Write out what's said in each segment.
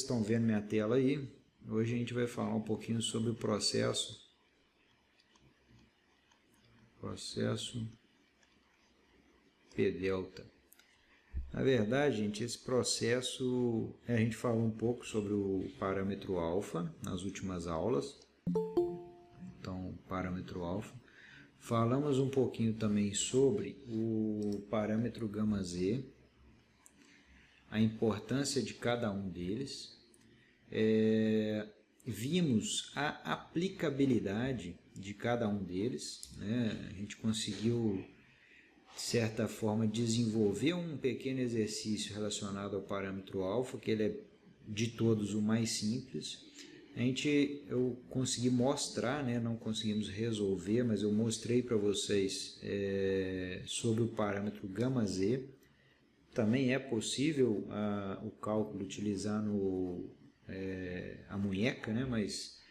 estão vendo minha tela aí, hoje a gente vai falar um pouquinho sobre o processo P-delta. Na verdade, gente, esse processo, a gente falou um pouco sobre o parâmetro alfa nas últimas aulas. Então, parâmetro alfa. Falamos um pouquinho também sobre o parâmetro gama z, a importância de cada um deles. Vimos a aplicabilidade de cada um deles, né? A gente conseguiu, de certa forma, desenvolver um pequeno exercício relacionado ao parâmetro alfa, que ele é de todos o mais simples. Eu consegui mostrar, né? Não conseguimos resolver, mas eu mostrei para vocês sobre o parâmetro gama z. Também é possível o cálculo utilizando a munheca, né? Mas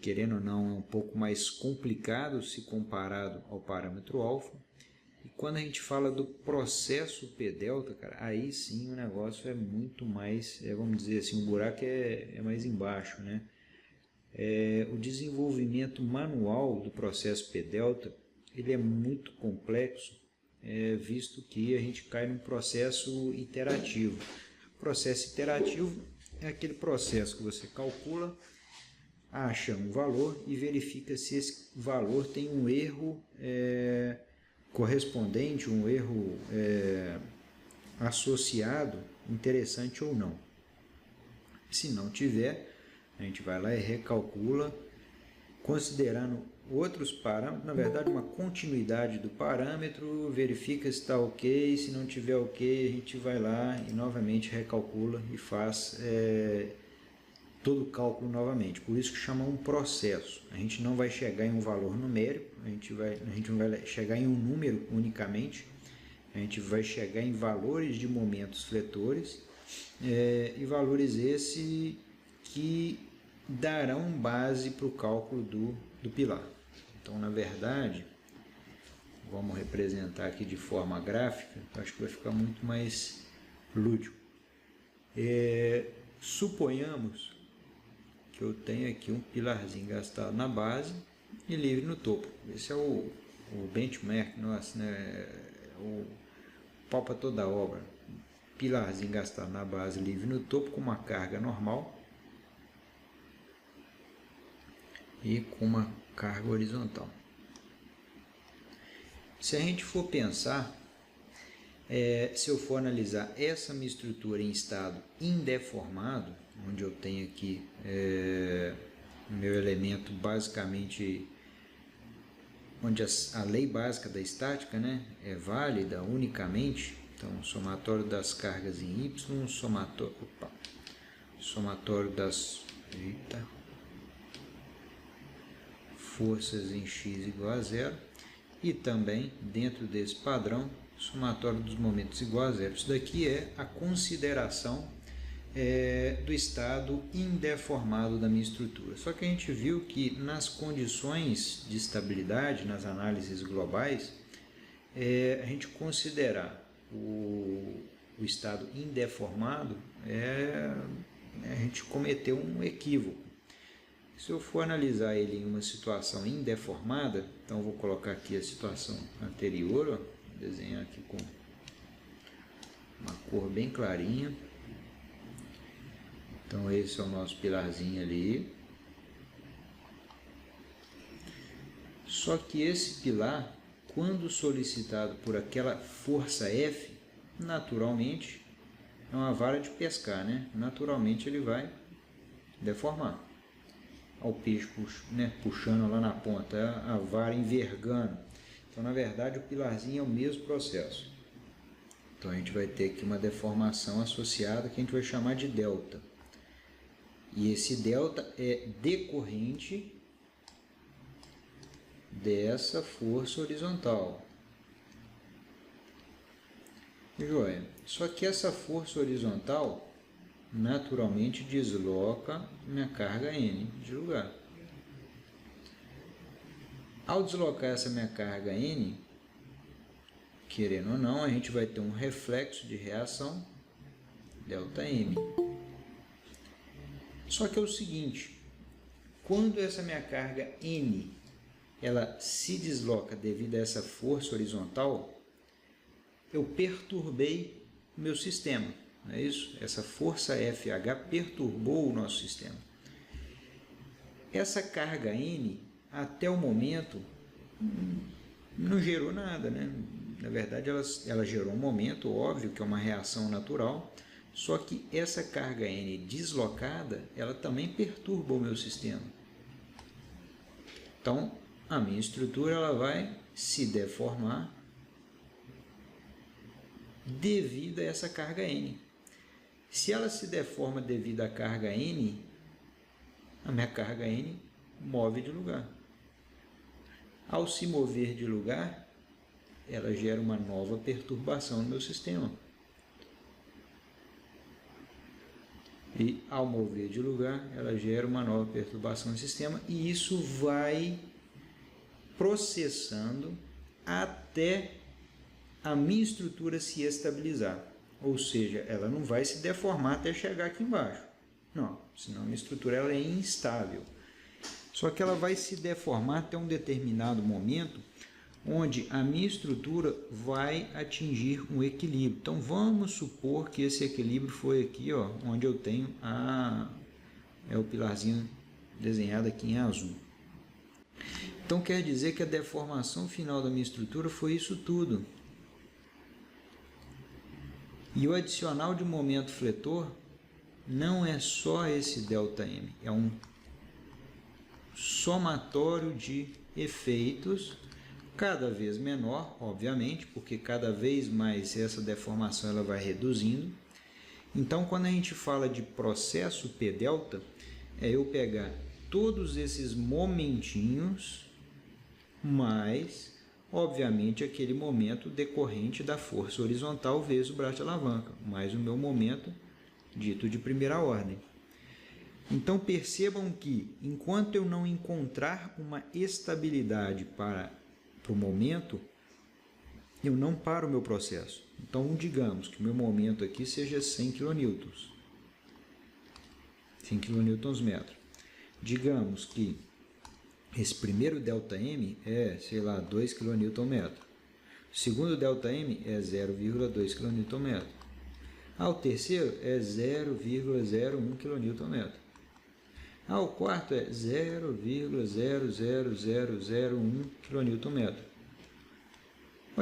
querendo ou não é um pouco mais complicado se comparado ao parâmetro alfa. E quando a gente fala do processo P-delta, cara, aí sim o negócio é muito mais, vamos dizer assim, o buraco é mais embaixo, né? O desenvolvimento manual do processo P-delta, ele é muito complexo, visto que a gente cai num processo iterativo. O processo iterativo é aquele processo que você calcula, acha um valor e verifica se esse valor tem um erro correspondente, um erro associado interessante ou não. Se não tiver, a gente vai lá e recalcula, considerando outros parâmetros, na verdade uma continuidade do parâmetro, verifica se está ok, se não tiver ok, a gente vai lá e novamente recalcula e faz todo o cálculo novamente. Por isso que chama um processo. A gente não vai chegar em um valor numérico, a gente não vai chegar em um número unicamente, a gente vai chegar em valores de momentos fletores, e valores esse que darão base para o cálculo do pilar. Então, na verdade, vamos representar aqui de forma gráfica, acho que vai ficar muito mais lúdico. Suponhamos que eu tenho aqui um pilarzinho gastado na base e livre no topo. Esse é o benchmark nosso, né? O pau para toda a obra. Pilarzinho gastado na base, livre no topo, com uma carga normal e com uma carga horizontal. Se a gente for pensar, se eu for analisar essa minha estrutura em estado indeformado, onde eu tenho aqui meu elemento basicamente, onde a lei básica da estática, né, é válida unicamente, então somatório das cargas em Y, somatório das forças em X igual a zero, e também dentro desse padrão somatório dos momentos igual a zero. Isso daqui é a consideração do estado indeformado da minha estrutura. Só que a gente viu que nas condições de estabilidade, nas análises globais, a gente considerar o estado indeformado, a gente cometeu um equívoco. Se eu for analisar ele em uma situação indeformada, então eu vou colocar aqui a situação anterior, ó, vou desenhar aqui com uma cor bem clarinha. Então esse é o nosso pilarzinho ali. Só que esse pilar, quando solicitado por aquela força F, naturalmente, é uma vara de pescar, né? Naturalmente ele vai deformar. Olha o peixe puxando lá na ponta, a vara envergando. Então, na verdade, o pilarzinho é o mesmo processo. Então, a gente vai ter aqui uma deformação associada que a gente vai chamar de delta. E esse delta é decorrente dessa força horizontal. Joia. Só que essa força horizontal naturalmente desloca minha carga N de lugar. Ao deslocar essa minha carga N, querendo ou não, a gente vai ter um reflexo de reação, ΔM. Só que é o seguinte, quando essa minha carga N ela se desloca devido a essa força horizontal, eu perturbei o meu sistema, não é isso? Essa força FH perturbou o nosso sistema. Essa carga N, até o momento, não gerou nada, né? Na verdade, ela gerou um momento, óbvio, que é uma reação natural, só que essa carga N deslocada, ela também perturba o meu sistema. Então, a minha estrutura ela vai se deformar devido a essa carga N. Se ela se deforma devido à carga N, a minha carga N move de lugar. Ao se mover de lugar, ela gera uma nova perturbação no meu sistema. E ao mover de lugar, ela gera uma nova perturbação no sistema e isso vai processando até a minha estrutura se estabilizar. Ou seja, ela não vai se deformar até chegar aqui embaixo. Não, senão a minha estrutura ela é instável. Só que ela vai se deformar até um determinado momento onde a minha estrutura vai atingir um equilíbrio. Então vamos supor que esse equilíbrio foi aqui, ó, onde eu tenho o pilarzinho desenhado aqui em azul. Então quer dizer que a deformação final da minha estrutura foi isso tudo. E o adicional de momento fletor não é só esse ΔM, é um somatório de efeitos cada vez menor, obviamente, porque cada vez mais essa deformação ela vai reduzindo. Então, quando a gente fala de processo P-delta, é eu pegar todos esses momentinhos, mais, obviamente, aquele momento decorrente da força horizontal vezes o braço de alavanca, mais o meu momento dito de primeira ordem. Então, percebam que, enquanto eu não encontrar uma estabilidade para o momento, eu não paro o meu processo. Então, digamos que o meu momento aqui seja 100 kN. 100 kN. Digamos que esse primeiro ΔM é, sei lá, 2 kN. O segundo ΔM é 0,2 kN. O terceiro é 0,01 kN. O quarto é 0,00001 kN.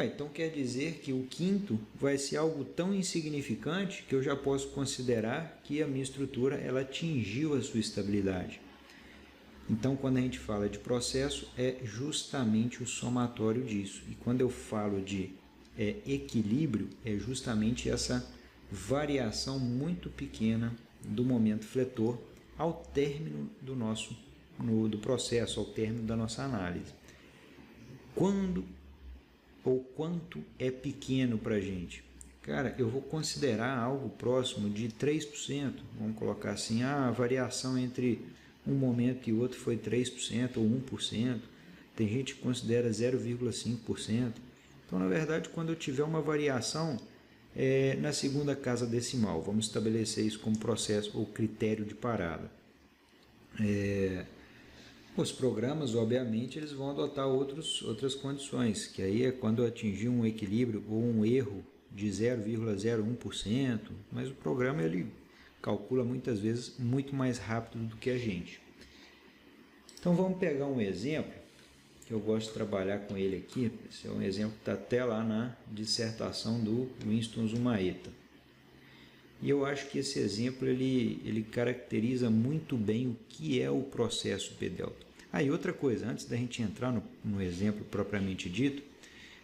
Então quer dizer que o quinto vai ser algo tão insignificante que eu já posso considerar que a minha estrutura ela atingiu a sua estabilidade. Então, quando a gente fala de processo, é justamente o somatório disso. E quando eu falo de equilíbrio, é justamente essa variação muito pequena do momento fletor ao término do processo, ao término da nossa análise. Quando ou quanto é pequeno para a gente? Cara, eu vou considerar algo próximo de 3%. Vamos colocar assim, a variação entre um momento e outro foi 3% ou 1%. Tem gente que considera 0,5%. Então, na verdade, quando eu tiver uma variação na segunda casa decimal, vamos estabelecer isso como processo ou critério de parada. Os programas, obviamente, eles vão adotar outras condições, que aí é quando eu atingir um equilíbrio ou um erro de 0,01%, mas o programa ele calcula muitas vezes muito mais rápido do que a gente. Então vamos pegar um exemplo, que eu gosto de trabalhar com ele aqui, esse é um exemplo que está até lá na dissertação do Winston Zumaeta. E eu acho que esse exemplo ele caracteriza muito bem o que é o processo P-delta. E outra coisa, antes da gente entrar no exemplo propriamente dito,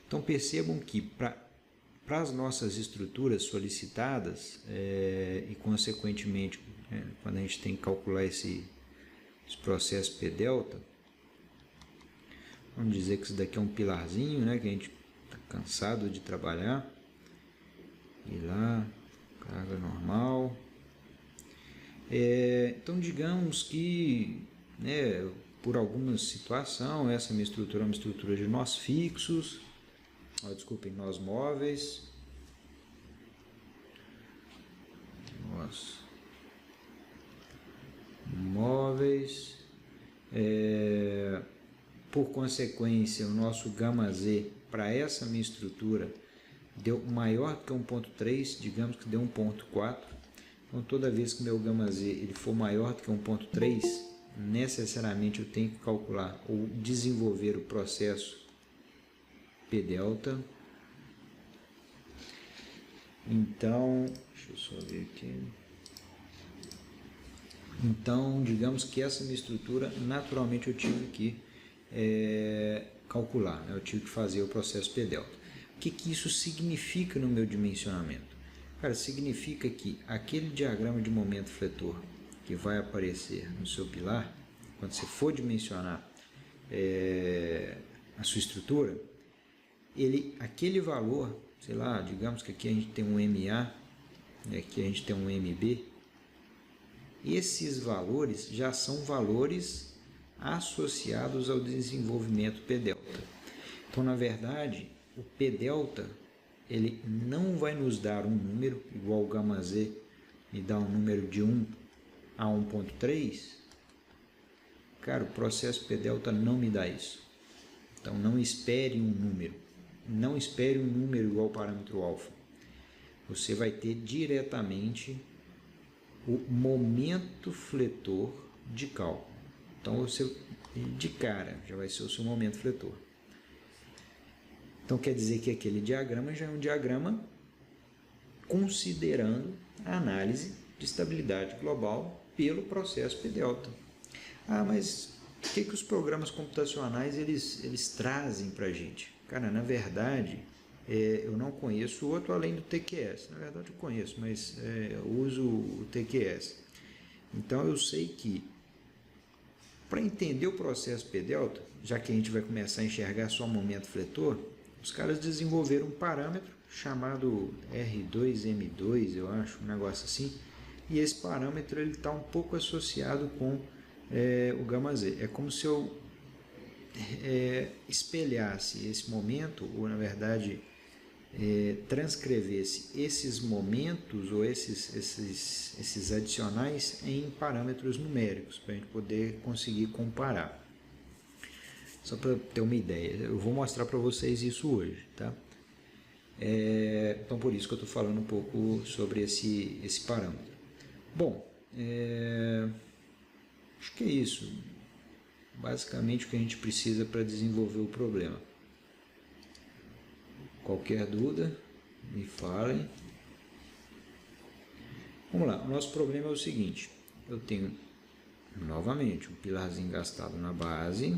então percebam que para as nossas estruturas solicitadas e consequentemente quando a gente tem que calcular esse processo P-delta, vamos dizer que isso daqui é um pilarzinho, né, que a gente está cansado de trabalhar, e lá carga normal. Então, digamos que, por alguma situação, essa minha estrutura é uma estrutura de nós fixos, nós móveis, móveis. Por consequência, o nosso γ z para essa minha estrutura deu maior do que 1.3, digamos que deu 1.4. Então, toda vez que meu γ z ele for maior do que 1.3, necessariamente eu tenho que calcular ou desenvolver o processo P delta. Então, deixa eu só ver aqui. Então, digamos que essa minha estrutura, naturalmente eu tive que calcular, né? Eu tive que fazer o processo P delta. O que isso significa no meu dimensionamento? Cara, significa que aquele diagrama de momento fletor que vai aparecer no seu pilar, quando você for dimensionar a sua estrutura, aquele valor, sei lá, digamos que aqui a gente tem um MA, aqui a gente tem um MB, esses valores já são valores associados ao desenvolvimento P delta. Então, na verdade, o P delta ele não vai nos dar um número igual o γ z me dá um número de 1 a 1.3. Cara, o processo P delta não me dá isso. Então, não espere um número. Não espere um número igual ao parâmetro alfa. Você vai ter diretamente o momento fletor de cálculo. Então, você, de cara, já vai ser o seu momento fletor. Então, quer dizer que aquele diagrama já é um diagrama considerando a análise de estabilidade global pelo processo P delta. Ah, mas o que os programas computacionais eles trazem para a gente? Cara, na verdade, eu não conheço outro além do TQS. Na verdade, eu conheço, mas eu uso o TQS. Então, eu sei que para entender o processo P delta, já que a gente vai começar a enxergar só o momento fletor, os caras desenvolveram um parâmetro chamado R2M2, eu acho, um negócio assim, e esse parâmetro ele está um pouco associado com o γ z. É como se eu espelhasse esse momento, ou na verdade transcrevesse esses momentos ou esses adicionais em parâmetros numéricos, para a gente poder conseguir comparar. Só para ter uma ideia, eu vou mostrar para vocês isso hoje, tá? Então, por isso que eu estou falando um pouco sobre esse parâmetro. Bom, acho que é isso. Basicamente o que a gente precisa para desenvolver o problema. Qualquer dúvida, me falem. Vamos lá, o nosso problema é o seguinte. Eu tenho, novamente, um pilarzinho gastado na base.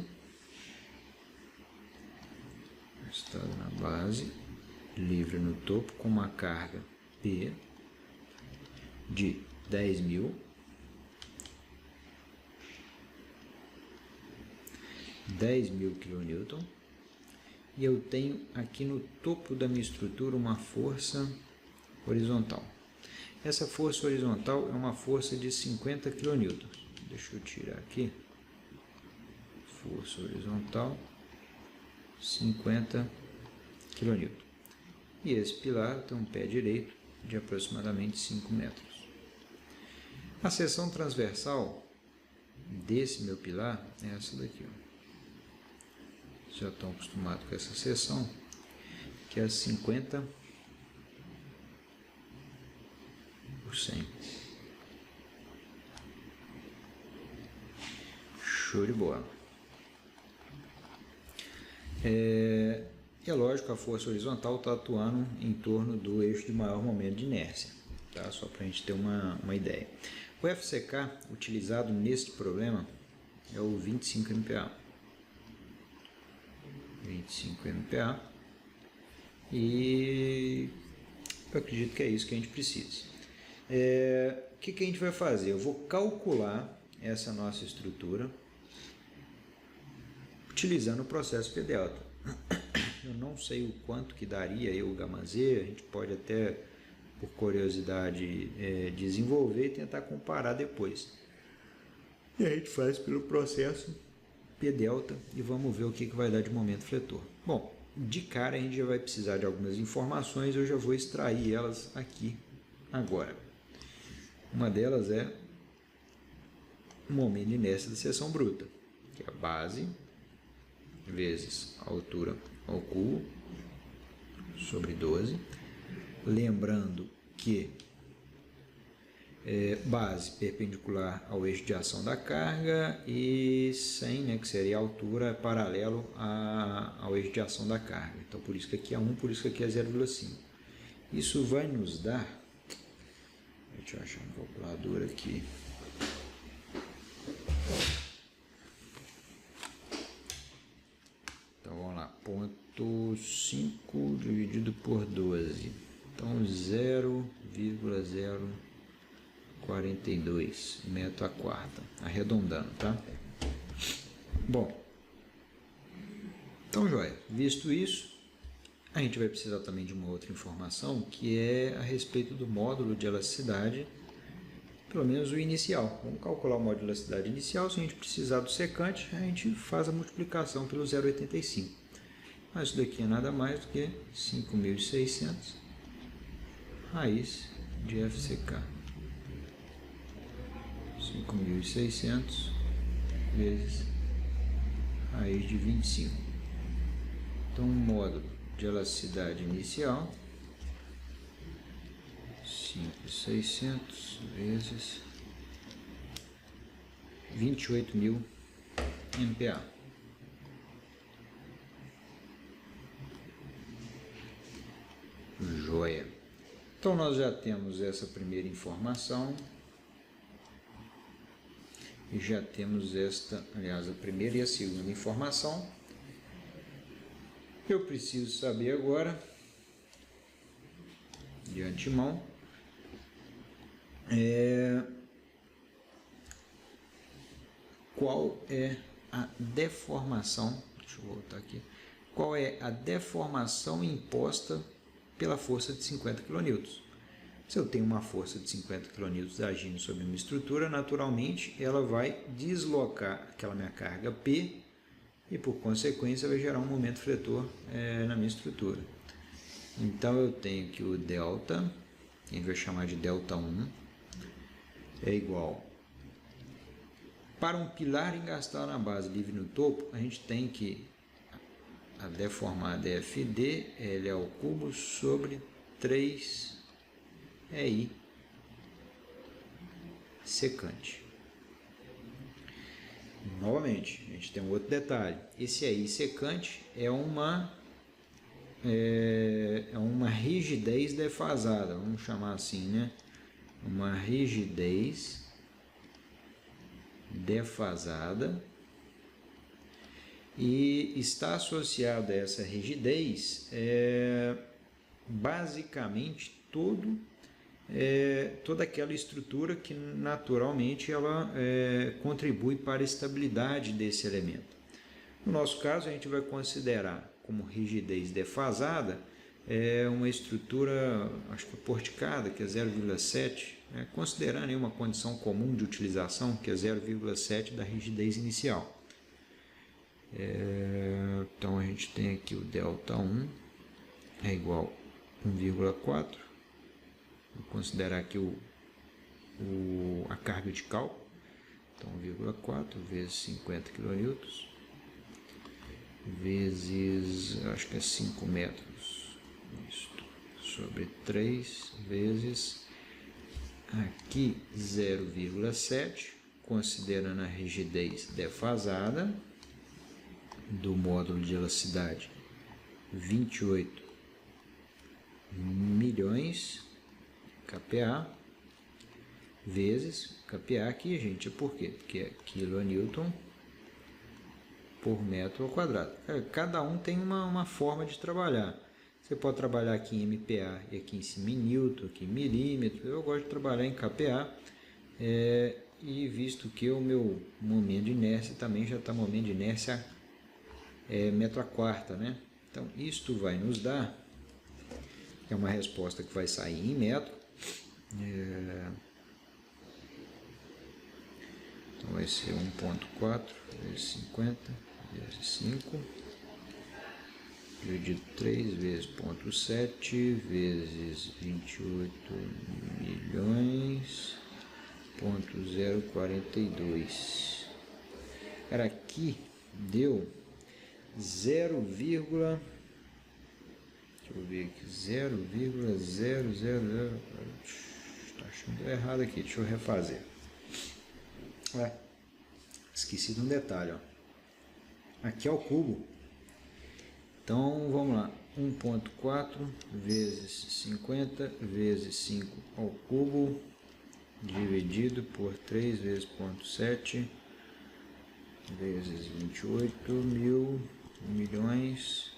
Gastado na base, livre no topo, com uma carga P de 10.000. 10.000 kN. E eu tenho aqui no topo da minha estrutura uma força horizontal. Essa força horizontal é uma força de 50 kN. Deixa eu tirar aqui. Força horizontal, 50 kN. E esse pilar tem um pé direito de aproximadamente 5 metros. A seção transversal desse meu pilar é essa daqui, ó. Já estão acostumados com essa seção, que é 50 por 100. Show de bola. É lógico, a força horizontal está atuando em torno do eixo de maior momento de inércia, tá? Só para a gente ter uma ideia. O FCK utilizado neste problema é o 25 MPa. 25 MPa. E eu acredito que é isso que a gente precisa. O que a gente vai fazer? Eu vou calcular essa nossa estrutura utilizando o processo P delta. Eu não sei o quanto que daria aí o γ z, a gente pode até, por curiosidade, desenvolver e tentar comparar depois. E a gente faz pelo processo P delta e vamos ver o que vai dar de momento fletor. Bom, de cara a gente já vai precisar de algumas informações, eu já vou extrair elas aqui agora. Uma delas é momento de inércia da seção bruta, que é a base vezes a altura ao cubo sobre 12. Lembrando que base perpendicular ao eixo de ação da carga e 100, né, que seria a altura paralelo ao eixo de ação da carga. Então, por isso que aqui é 1, por isso que aqui é 0,5. Isso vai nos dar... Deixa eu achar um calculador aqui. Então, vamos lá. 0,5 dividido por 12. Então, 0,042 metro a quarta, arredondando, tá? Bom, então, joia, visto isso, a gente vai precisar também de uma outra informação, que é a respeito do módulo de elasticidade, pelo menos o inicial. Vamos calcular o módulo de elasticidade inicial. Se a gente precisar do secante, a gente faz a multiplicação pelo 0,85. Mas isso daqui é nada mais do que 5.600 raiz de FCK. 5.600 vezes raiz de 25. Então, o módulo de elasticidade inicial, 5.600 vezes 28.000 MPa. Joia. Então, nós já temos essa primeira informação. E já temos esta, aliás, a primeira e a segunda informação. Eu preciso saber agora, de antemão, qual é a deformação, deixa eu voltar aqui, qual é a deformação imposta pela força de 50 kN. Se eu tenho uma força de 50 kN agindo sobre uma estrutura, naturalmente ela vai deslocar aquela minha carga P e, por consequência, vai gerar um momento fretor na minha estrutura. Então, eu tenho que o delta, que a gente vai chamar de delta 1, é igual. Para um pilar engastado na base livre no topo, a gente tem que a deformada é FD, L ao cubo sobre 3 EI secante. Novamente, a gente tem um outro detalhe. Esse EI secante é uma rigidez defasada, vamos chamar assim, né? Uma rigidez defasada, e está associada a essa rigidez basicamente toda aquela estrutura que naturalmente ela contribui para a estabilidade desse elemento. No nosso caso, a gente vai considerar como rigidez defasada uma estrutura, acho que porticada, que é 0,7, considerando aí uma condição comum de utilização, que é 0,7 da rigidez inicial. Então, a gente tem aqui o delta 1 é igual a 1,4. Vou considerar aqui a carga de cálculo. Então, 1,4 vezes 50 kN vezes, acho que é 5 metros, isto, sobre 3 vezes aqui 0,7, considerando a rigidez defasada do módulo de elasticidade, 28 milhões kPa, vezes kPa aqui, gente, por quê? Porque é kN por metro ao quadrado. Cada um tem uma forma de trabalhar. Você pode trabalhar aqui em MPa e aqui em cima em Newton, aqui em milímetro. Eu gosto de trabalhar em kPa, e visto que o meu momento de inércia também já está momento de inércia metro a quarta, né? Então, isto vai nos dar, é uma resposta que vai sair em metro. Então, vai ser 1,4 vezes 50 vezes 5, dividido 3 vezes 0,7 vezes 28 milhões 0,042. Cara, aqui deu 0, deixa eu ver aqui, 0,000. Tá achando errado aqui, deixa eu refazer. Esqueci de um detalhe, ó. Aqui é o cubo. Então vamos lá, 1,4 vezes 50 vezes 5 ao cubo dividido por 3 vezes 0,7 vezes 28 mil milhões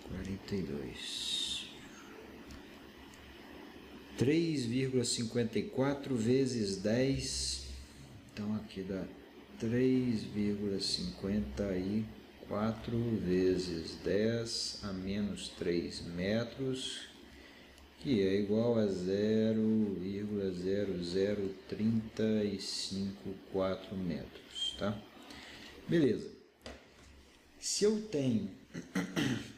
42. 3,54 vezes 10, então aqui dá 3,54 vezes 10 a menos 3 metros, que é igual a 0,0035,4 metros, tá? Beleza. Se eu tenho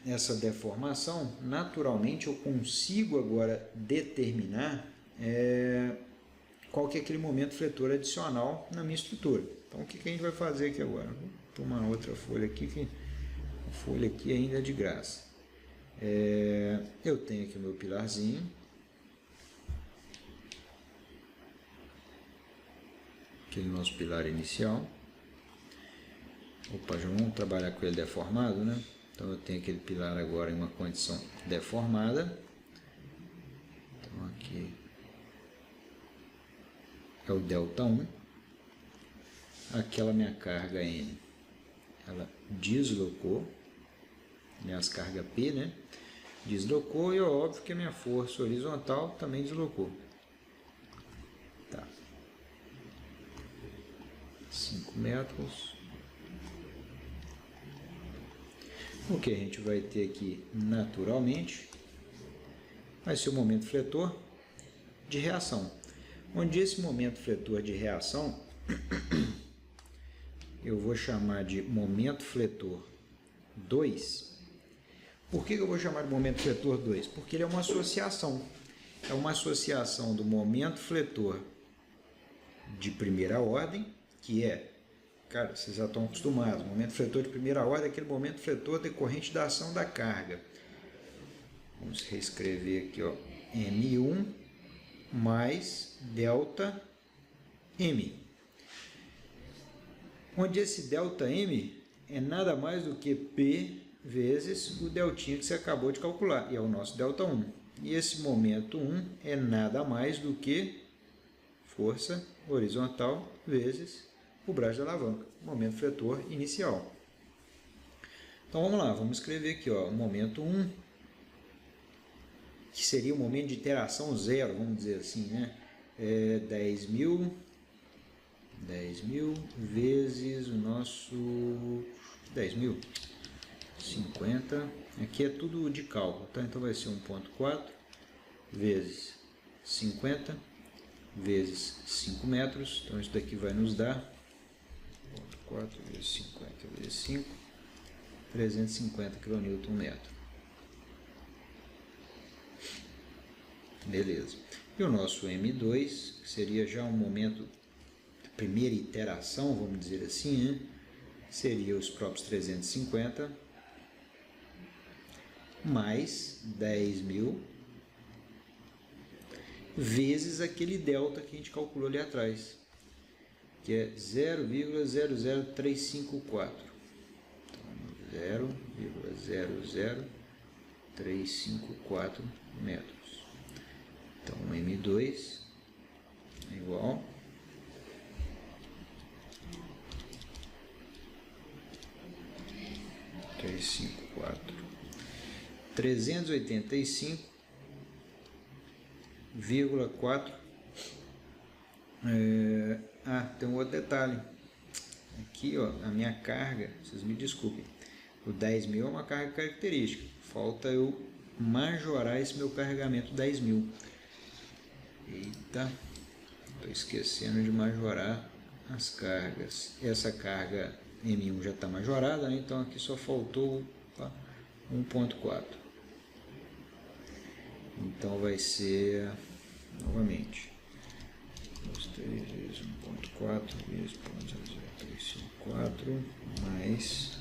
essa deformação, naturalmente eu consigo agora determinar qual que é aquele momento fletor adicional na minha estrutura. Então o que a gente vai fazer aqui agora? Vou tomar outra folha aqui, que a folha aqui ainda é de graça. Eu tenho aqui o meu pilarzinho. Aquele nosso pilar inicial. Opa, já vamos trabalhar com ele deformado, né? Então eu tenho aquele pilar agora em uma condição deformada. Então aqui é o delta1. Aquela minha carga N, ela deslocou, aliás, carga P, né? Deslocou, e é óbvio que a minha força horizontal também deslocou. Tá. 5 metros. O que a gente vai ter aqui naturalmente vai ser o momento fletor de reação. Onde esse momento fletor de reação eu vou chamar de momento fletor 2. Por que eu vou chamar de momento fletor 2? Porque ele é uma associação. É uma associação do momento fletor de primeira ordem, que é, cara, vocês já estão acostumados, o momento fletor de primeira ordem é aquele momento fletor decorrente da ação da carga. Vamos reescrever aqui, ó, M1 mais delta M. Onde esse delta M é nada mais do que P vezes o deltinha que você acabou de calcular, e é o nosso delta 1. E esse momento 1 é nada mais do que força horizontal vezes o braço de alavanca, momento fletor inicial. Então vamos lá, vamos escrever aqui, ó, o momento 1, que seria o momento de interação zero, vamos dizer assim, né? 10.000 vezes o nosso 10.000, 50, aqui é tudo de cálculo, tá? Então vai ser 1,4 vezes 50 vezes 5 metros, então isso daqui vai nos dar 1,4 vezes 50 vezes 5, 350 kN/m. Beleza. E o nosso M2, que seria já um momento de primeira iteração, vamos dizer assim, né? Seria os próprios 350 mais 10.000 vezes aquele delta que a gente calculou ali atrás, que é 0,00354. Então, 0,00354 metros. Então, M2 é igual a 385,4. Tem um outro detalhe. Aqui, ó, a minha carga, vocês me desculpem, o 10.000 é uma carga característica. Falta eu majorar esse meu carregamento 10.000. Eita, estou esquecendo de majorar as cargas. Essa carga M1 já está majorada, né? Então aqui só faltou 1,4. Então vai ser, novamente, 2, 3 vezes 1.4 vezes 0.0354 mais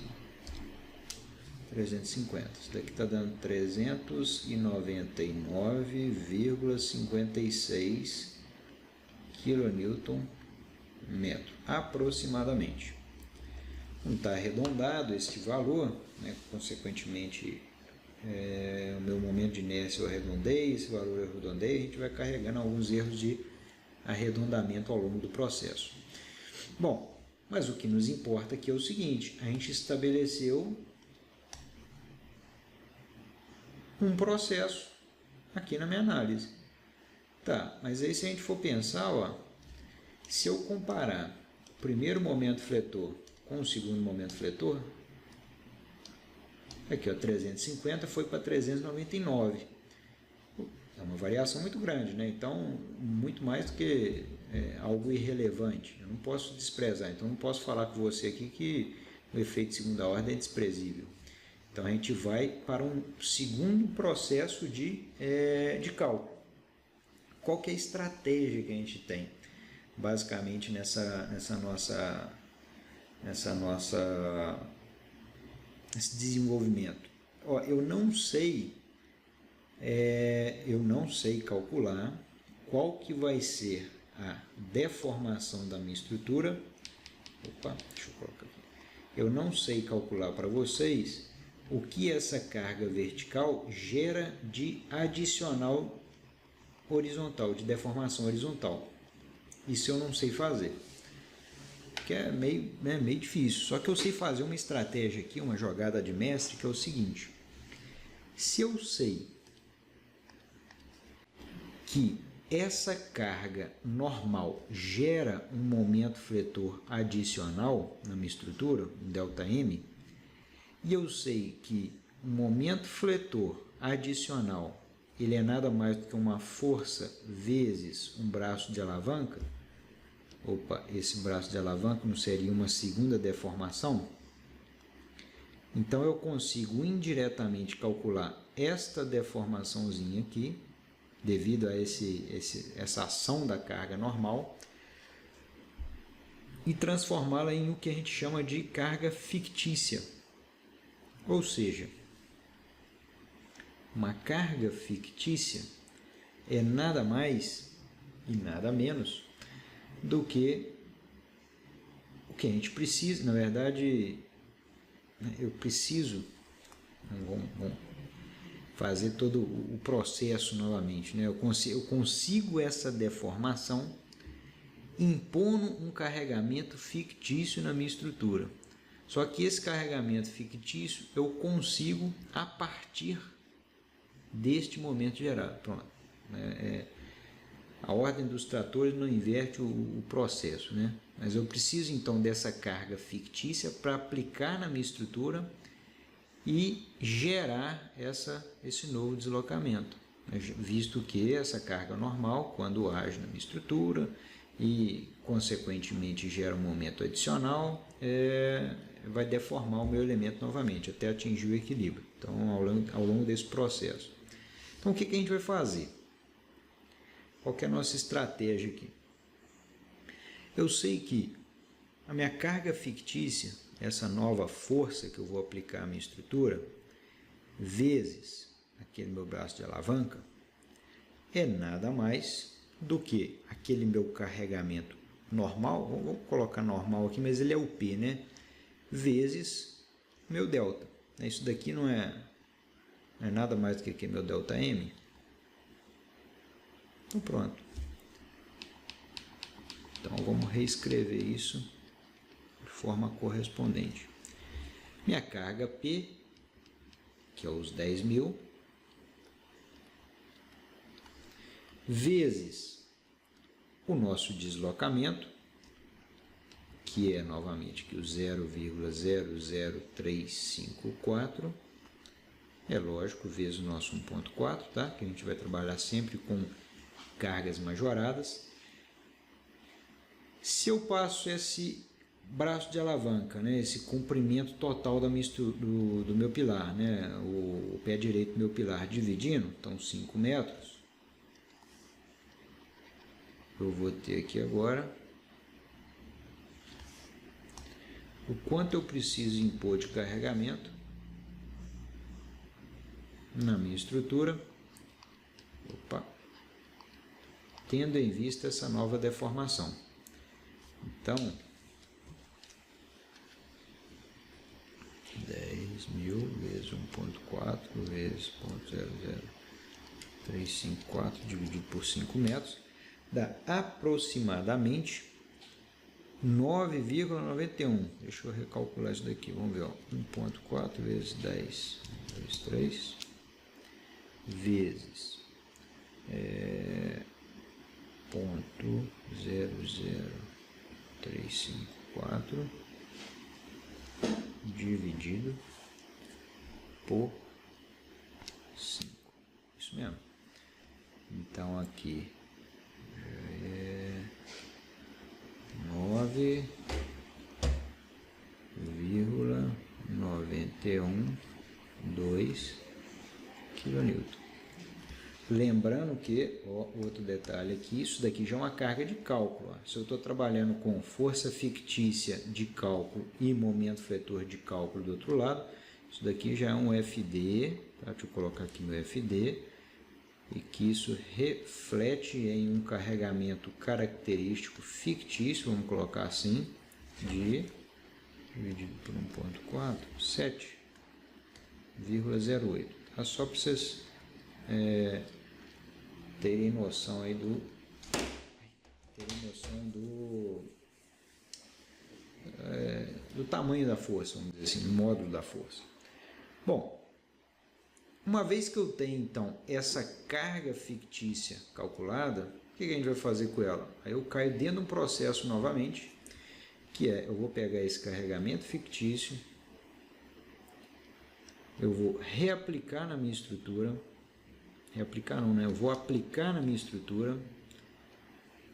350. Isso daqui está dando 399,56 kN metro, aproximadamente. Não está arredondado este valor, né? Consequentemente, o meu momento de inércia eu arredondei, esse valor eu arredondei, a gente vai carregando alguns erros de arredondamento ao longo do processo. Bom, mas o que nos importa aqui é o seguinte: a gente estabeleceu um processo aqui na minha análise. Tá, mas aí se a gente for pensar, ó, se eu comparar o primeiro momento fletor com o segundo momento fletor, aqui ó, 350 foi para 399. É uma variação muito grande, né? Então, muito mais do que algo irrelevante. Eu não posso desprezar, então não posso falar com você aqui que o efeito de segunda ordem é desprezível. Então, a gente vai para um segundo processo de cálculo. Qual que é a estratégia que a gente tem? Basicamente, nesse desenvolvimento. Ó, eu não sei calcular qual que vai ser a deformação da minha estrutura. Opa, deixa eu colocar aqui. Eu não sei calcular para vocês o que essa carga vertical gera de adicional horizontal, de deformação horizontal. Isso eu não sei fazer, que é meio difícil. Só que eu sei fazer uma estratégia aqui, uma jogada de mestre, que é o seguinte: se eu sei que essa carga normal gera um momento fletor adicional na minha estrutura, um ΔM, e eu sei que um momento fletor adicional ele é nada mais do que uma força vezes um braço de alavanca. Opa, esse braço de alavanca não seria uma segunda deformação? Então eu consigo indiretamente calcular esta deformaçãozinha aqui, devido a essa ação da carga normal, e transformá-la em o que a gente chama de carga fictícia. Ou seja, uma carga fictícia é nada mais e nada menos do que o que a gente precisa. Na verdade, eu preciso, vamos fazer todo o processo novamente, né? Eu consigo essa deformação impondo um carregamento fictício na minha estrutura. Só que esse carregamento fictício eu consigo a partir deste momento gerado. Pronto. A ordem dos tratores não inverte o processo, né? Mas eu preciso então dessa carga fictícia para aplicar na minha estrutura e gerar esse novo deslocamento, visto que essa carga normal, quando age na minha estrutura e consequentemente gera um momento adicional, vai deformar o meu elemento novamente até atingir o equilíbrio. Então, ao longo desse processo. Então, o que a gente vai fazer? Qual que é a nossa estratégia aqui? Eu sei que a minha carga fictícia, essa nova força que eu vou aplicar à minha estrutura, vezes aquele meu braço de alavanca, é nada mais do que aquele meu carregamento normal, vou colocar normal aqui, mas ele é o P, né? Vezes meu delta. Isso daqui não é nada mais do que aqui meu ΔM. Então pronto. Então vamos reescrever isso de forma correspondente. Minha carga P, que é os 10.000, vezes o nosso deslocamento, que é novamente que o 0,00354, é lógico, vezes o nosso 1.4, tá? Que a gente vai trabalhar sempre com cargas majoradas. Se eu passo esse braço de alavanca, né, esse comprimento total do meu pilar, né, o pé direito do meu pilar dividindo, então 5 metros, eu vou ter aqui agora o quanto eu preciso impor de carregamento na minha estrutura, tendo em vista essa nova deformação. Então, 10.000 vezes 1.4 vezes 0.00354 dividido por 5 metros dá aproximadamente 9,91. Deixa eu recalcular isso daqui, vamos ver, 1.4 vezes 10, 23, vezes 0.00354 dividido por 5. Isso mesmo. Então aqui é 9,912 kN. Lembrando que, outro detalhe aqui, isso daqui já é uma carga de cálculo. Se eu estou trabalhando com força fictícia de cálculo e momento fletor de cálculo do outro lado, isso daqui já é um FD, tá? Deixa eu colocar aqui no FD, e que isso reflete em um carregamento característico fictício, vamos colocar assim, de dividido por 1.4, 7,08. Tá? Só para vocês terem noção aí do tamanho da força, vamos dizer assim, do módulo da força. Bom, uma vez que eu tenho então essa carga fictícia calculada, o que a gente vai fazer com ela? Aí eu caio dentro de um processo novamente, que é, eu vou pegar esse carregamento fictício, eu vou reaplicar na minha estrutura, eu vou aplicar na minha estrutura.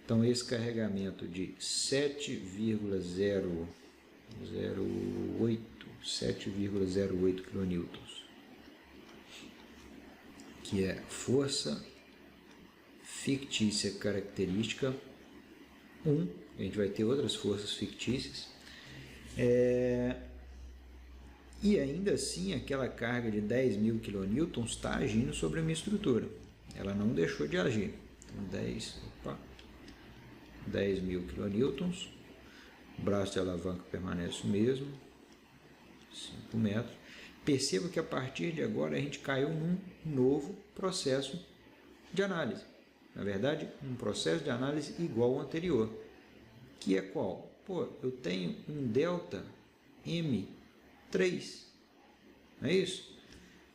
Então esse carregamento de 7,08 kN, que é força fictícia característica 1, a gente vai ter outras forças fictícias, e ainda assim aquela carga de 10.000 kN está agindo sobre a minha estrutura, ela não deixou de agir. Então 10.000 kN, o braço de alavanca permanece o mesmo, 5 metros. Perceba que a partir de agora a gente caiu num novo processo de análise. Na verdade, um processo de análise igual ao anterior, que é qual? Eu tenho um delta M3, não é isso?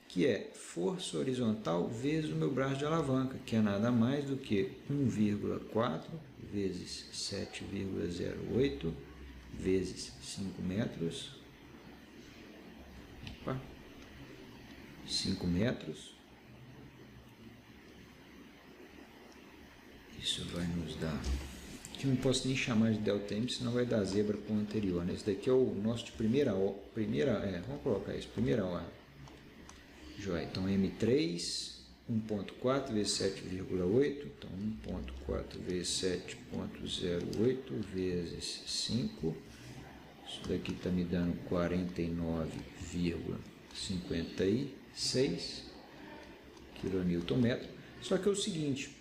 Que é força horizontal vezes o meu braço de alavanca, que é nada mais do que 1,4 vezes 7,08 vezes 5 metros. 5 metros. Isso vai nos dar... Aqui não posso nem chamar de delta M, senão vai dar zebra com o anterior. Né? Esse daqui é o nosso de vamos colocar isso, primeira ordem. Joia, então M3, 1.4 vezes 7,8, então 1.4 vezes 7,08 vezes 5, isso daqui está me dando 49,56 kN. Só que é o seguinte,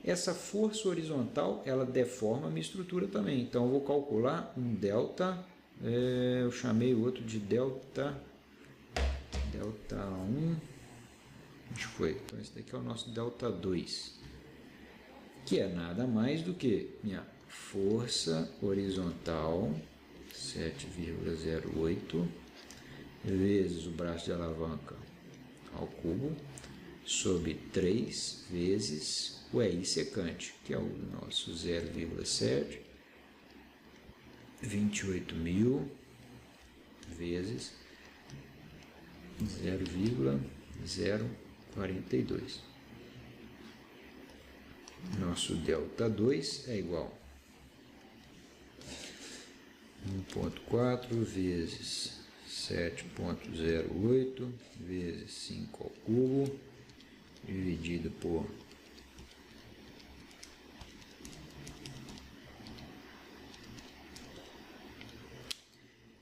essa força horizontal, ela deforma a minha estrutura também, então eu vou calcular um delta, eu chamei o outro de delta 1, acho que foi, então esse daqui é o nosso delta 2, que é nada mais do que minha força horizontal, 7,08, vezes o braço de alavanca ao cubo, sobre 3 vezes o EI secante, que é o nosso 0,7, 28.000 vezes 0,042. Nosso delta 2 é igual a 1.4 vezes 7,08 vezes 5 ao cubo, dividido por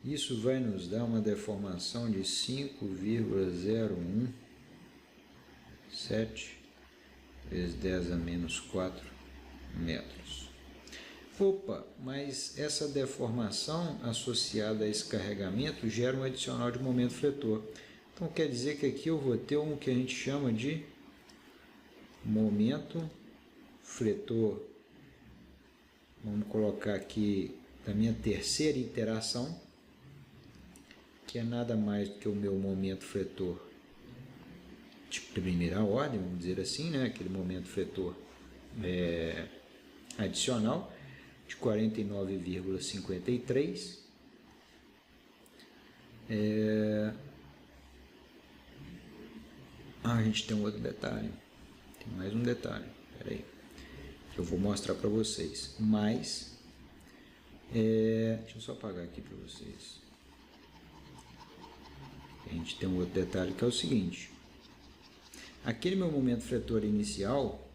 Isso vai nos dar uma deformação de 5,017 vezes 10 a menos 4 metros. Opa, mas essa deformação associada a esse carregamento gera um adicional de momento fletor. Então quer dizer que aqui eu vou ter um que a gente chama de momento fletor. Vamos colocar aqui da minha terceira iteração, que é nada mais do que o meu momento fletor de primeira ordem, vamos dizer assim, né? Aquele momento fletor adicional de 49,53. A gente tem um outro detalhe, tem mais um detalhe, peraí, que eu vou mostrar para vocês, mas deixa eu só apagar aqui para vocês. A gente tem um outro detalhe que é o seguinte: aquele meu momento fletor inicial,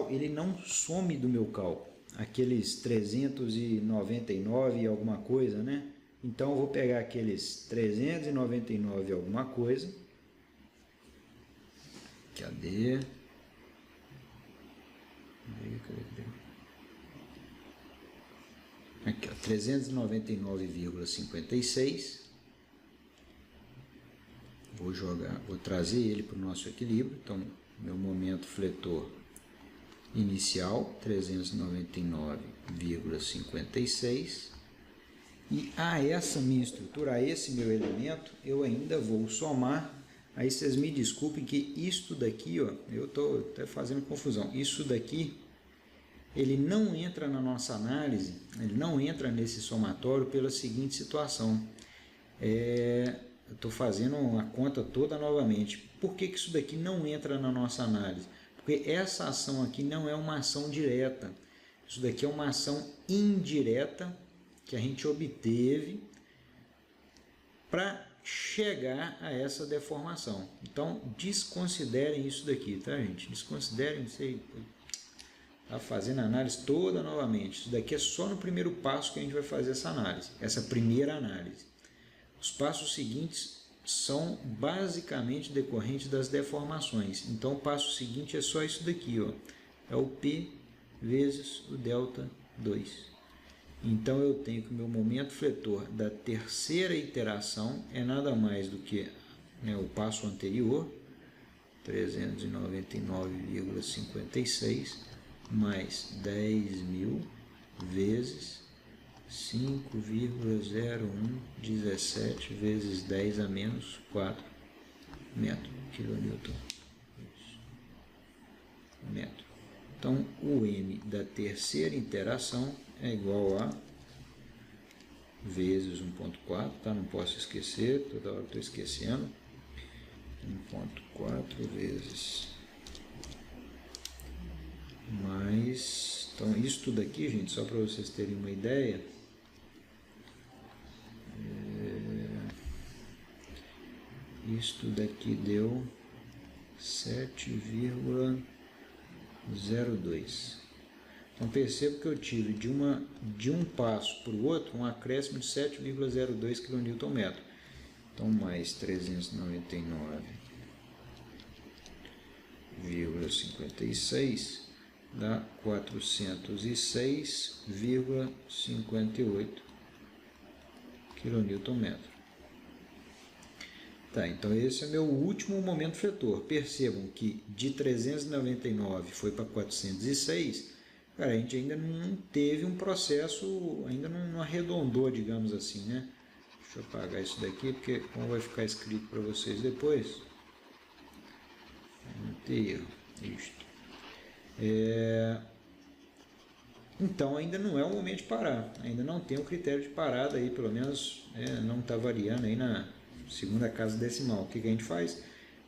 ele não some do meu cálculo, aqueles 399 e alguma coisa, né? Então eu vou pegar aqueles 399 e alguma coisa, cadê? Aqui, ó, 399,56. Vou trazer ele para o nosso equilíbrio. Então, meu momento fletor inicial, 399,56. E a essa minha estrutura, a esse meu elemento, eu ainda vou somar. Aí vocês me desculpem que isto daqui, ó, eu estou até fazendo confusão. Isso daqui, ele não entra na nossa análise, ele não entra nesse somatório pela seguinte situação. Eu estou fazendo a conta toda novamente. Por que isso daqui não entra na nossa análise? Porque essa ação aqui não é uma ação direta. Isso daqui é uma ação indireta que a gente obteve para chegar a essa deformação. Então, desconsiderem isso daqui, tá, gente? Desconsiderem isso aí. Tá fazendo a análise toda novamente. Isso daqui é só no primeiro passo que a gente vai fazer essa análise, essa primeira análise. Os passos seguintes são basicamente decorrentes das deformações. Então, o passo seguinte é só isso daqui, ó. É o P vezes o delta 2. Então, eu tenho que o meu momento fletor da terceira iteração é nada mais do que, né, o passo anterior, 399,56, mais 10.000 vezes 5,0117 vezes 10 a menos 4 quilonewton. Metro. Então, o M da terceira interação é igual a vezes 1.4, tá? Não posso esquecer, toda hora estou esquecendo. 1.4 vezes mais... Então, isso tudo aqui, gente, só para vocês terem uma ideia, isto daqui deu 7,02. Então, percebo que eu tive de um passo para o outro um acréscimo de 7,02 kNm. Então, mais 399,56 dá 406,58 kNm. Tá, então esse é meu último momento fletor. Percebam que de 399 foi para 406, cara, a gente ainda não teve um processo, ainda não arredondou, digamos assim, né? Deixa eu apagar isso daqui, porque como vai ficar escrito para vocês depois, não tem erro, isto. Então ainda não é o momento de parar, ainda não tem o critério de parada aí, pelo menos não está variando aí na segunda casa decimal. O que a gente faz?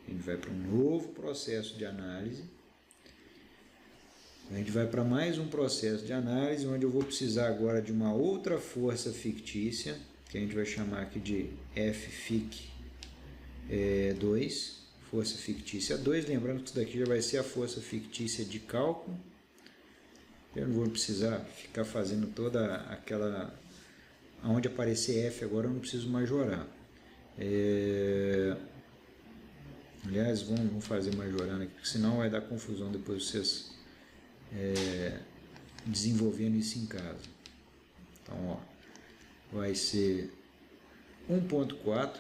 A gente vai para um novo processo de análise, a gente vai para mais um processo de análise, onde eu vou precisar agora de uma outra força fictícia, que a gente vai chamar aqui de Ffic 2, força fictícia 2, lembrando que isso daqui já vai ser a força fictícia de cálculo, Eu não vou precisar ficar fazendo toda aquela... Onde aparecer F agora eu não preciso majorar. Aliás, vamos fazer majorando aqui, porque senão vai dar confusão depois vocês desenvolvendo isso em casa. Então, ó, vai ser 1.4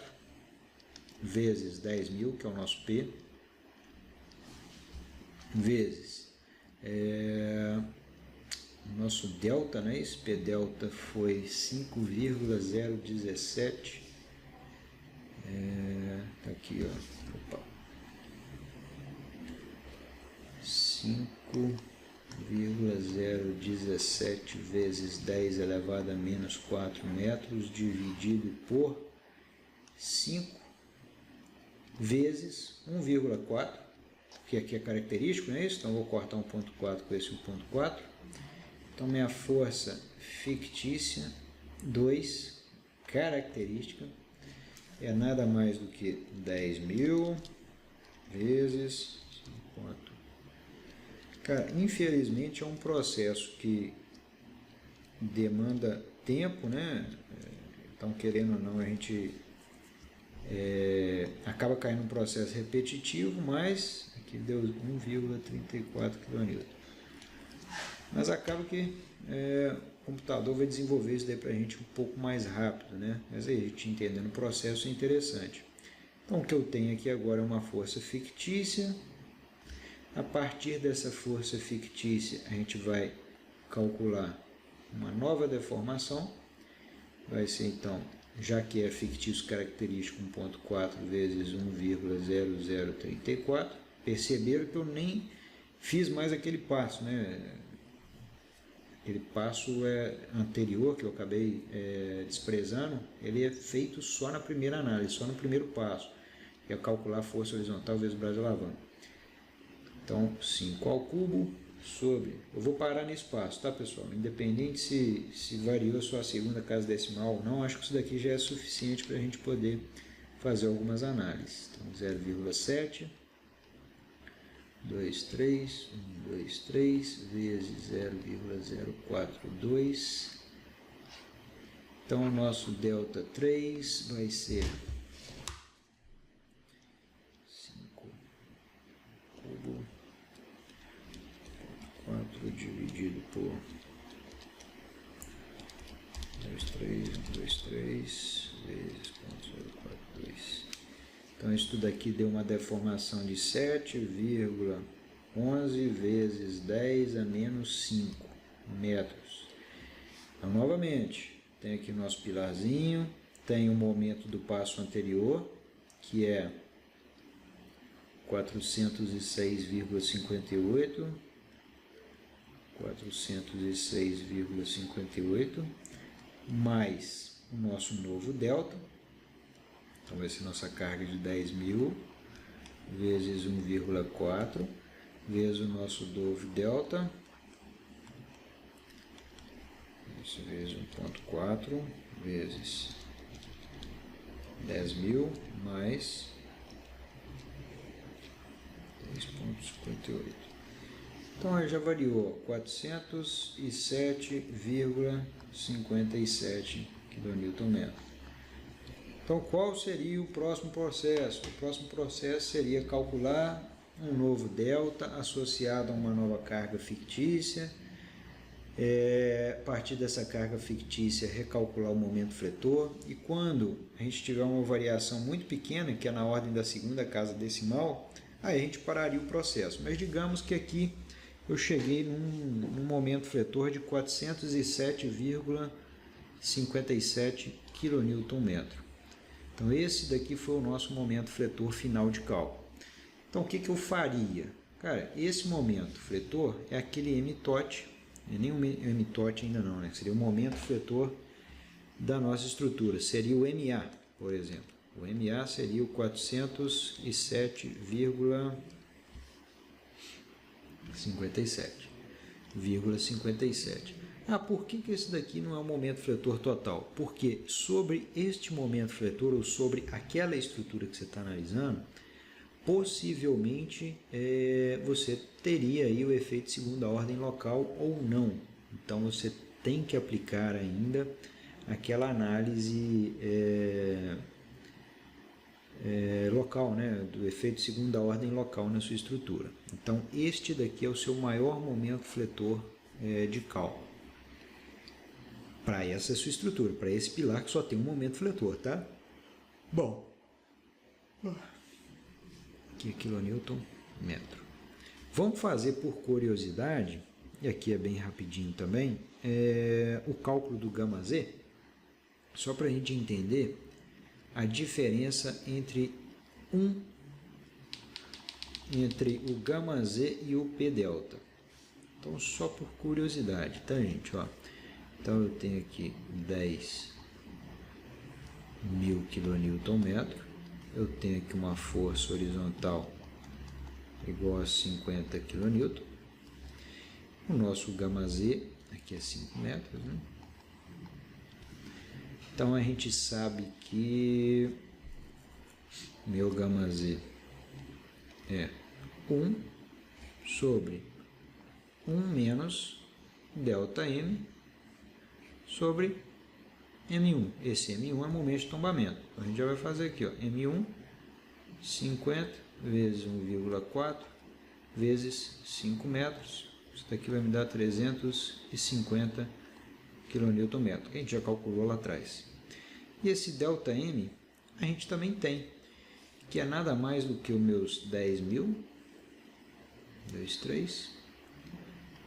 vezes 10.000, que é o nosso P, vezes nosso delta, né? Esse P delta foi 5,017. Tá aqui, ó. Opa. 5,017 vezes 10 elevado a menos 4 metros dividido por 5 vezes 1,4, que aqui é característico, não é isso? Então vou cortar 1.4 com esse 1.4. Então minha força fictícia 2, característica, é nada mais do que 10.000 vezes 5. Cara, infelizmente é um processo que demanda tempo, né? Então, querendo ou não, a gente acaba caindo num processo repetitivo, mas aqui deu 1,34 kN. Mas acaba que o computador vai desenvolver isso daí para a gente um pouco mais rápido, né? Mas aí a gente entendendo o processo é interessante. Então, o que eu tenho aqui agora é uma força fictícia. A partir dessa força fictícia, a gente vai calcular uma nova deformação. Vai ser, então, já que é fictício característico, 1.4 vezes 1,0034. Perceberam que eu nem fiz mais aquele passo, né? Aquele passo anterior que eu acabei desprezando, ele é feito só na primeira análise, só no primeiro passo, que é calcular a força horizontal vezes o braço de alavanca. Então, 5 ao cubo sobre... Eu vou parar nesse passo, tá, pessoal? Independente se variou a sua segunda casa decimal ou não, acho que isso daqui já é suficiente para a gente poder fazer algumas análises. Então, 0,7, 23, 123 vezes 0,042. Então, o nosso delta 3 vai ser 5 cubo 4 dividido por 23 vezes 0,042. Então, isso tudo aqui deu uma deformação de 7,11 vezes 10 a menos 5 metros. Então, novamente, tem aqui o nosso pilarzinho, tem o momento do passo anterior, que é 406,58, 406,58, mais o nosso novo delta. Então, vai ser nossa carga de 10.000 vezes 1,4 vezes o nosso novo delta, isso vezes 1,4 vezes 10.000 mais 3,58. Então, ele já variou 407,57 kN. Então, qual seria o próximo processo? O próximo processo seria calcular um novo delta associado a uma nova carga fictícia. A partir dessa carga fictícia, recalcular o momento fletor. E quando a gente tiver uma variação muito pequena, que é na ordem da segunda casa decimal, aí a gente pararia o processo. Mas digamos que aqui eu cheguei num momento fletor de 407,57 kN. Então, esse daqui foi o nosso momento fletor final de cálculo. Então, o que eu faria? Cara, esse momento fletor é aquele mtot, não é nem o mtot ainda não, né? Seria o momento fletor da nossa estrutura, seria o MA, por exemplo. O MA seria o 407,57. Ah, por que esse daqui não é o momento fletor total? Porque sobre este momento fletor, ou sobre aquela estrutura que você está analisando, possivelmente você teria aí o efeito de segunda ordem local ou não. Então você tem que aplicar ainda aquela análise local, né, do efeito de segunda ordem local na sua estrutura. Então este daqui é o seu maior momento fletor de cálculo para essa sua estrutura, para esse pilar que só tem um momento fletor, tá? Bom, aqui é quilonewton metro. Vamos fazer por curiosidade, e aqui é bem rapidinho também, o cálculo do gama Z, só para a gente entender a diferença entre o gama Z e o P delta. Então, só por curiosidade, tá, gente? Ó, então, eu tenho aqui 10.000 kN, eu tenho aqui uma força horizontal igual a 50 kN. O nosso gama Z aqui é 5 metros, né? Então a gente sabe que meu gama Z é 1 sobre 1 menos delta M sobre M1. Esse M1 é momento de tombamento. Então a gente já vai fazer aqui, ó, M1 50 vezes 1,4 vezes 5 metros. Isso daqui vai me dar 350 kN, que a gente já calculou lá atrás. E esse ΔM a gente também tem, que é nada mais do que os meus 10.000, 3,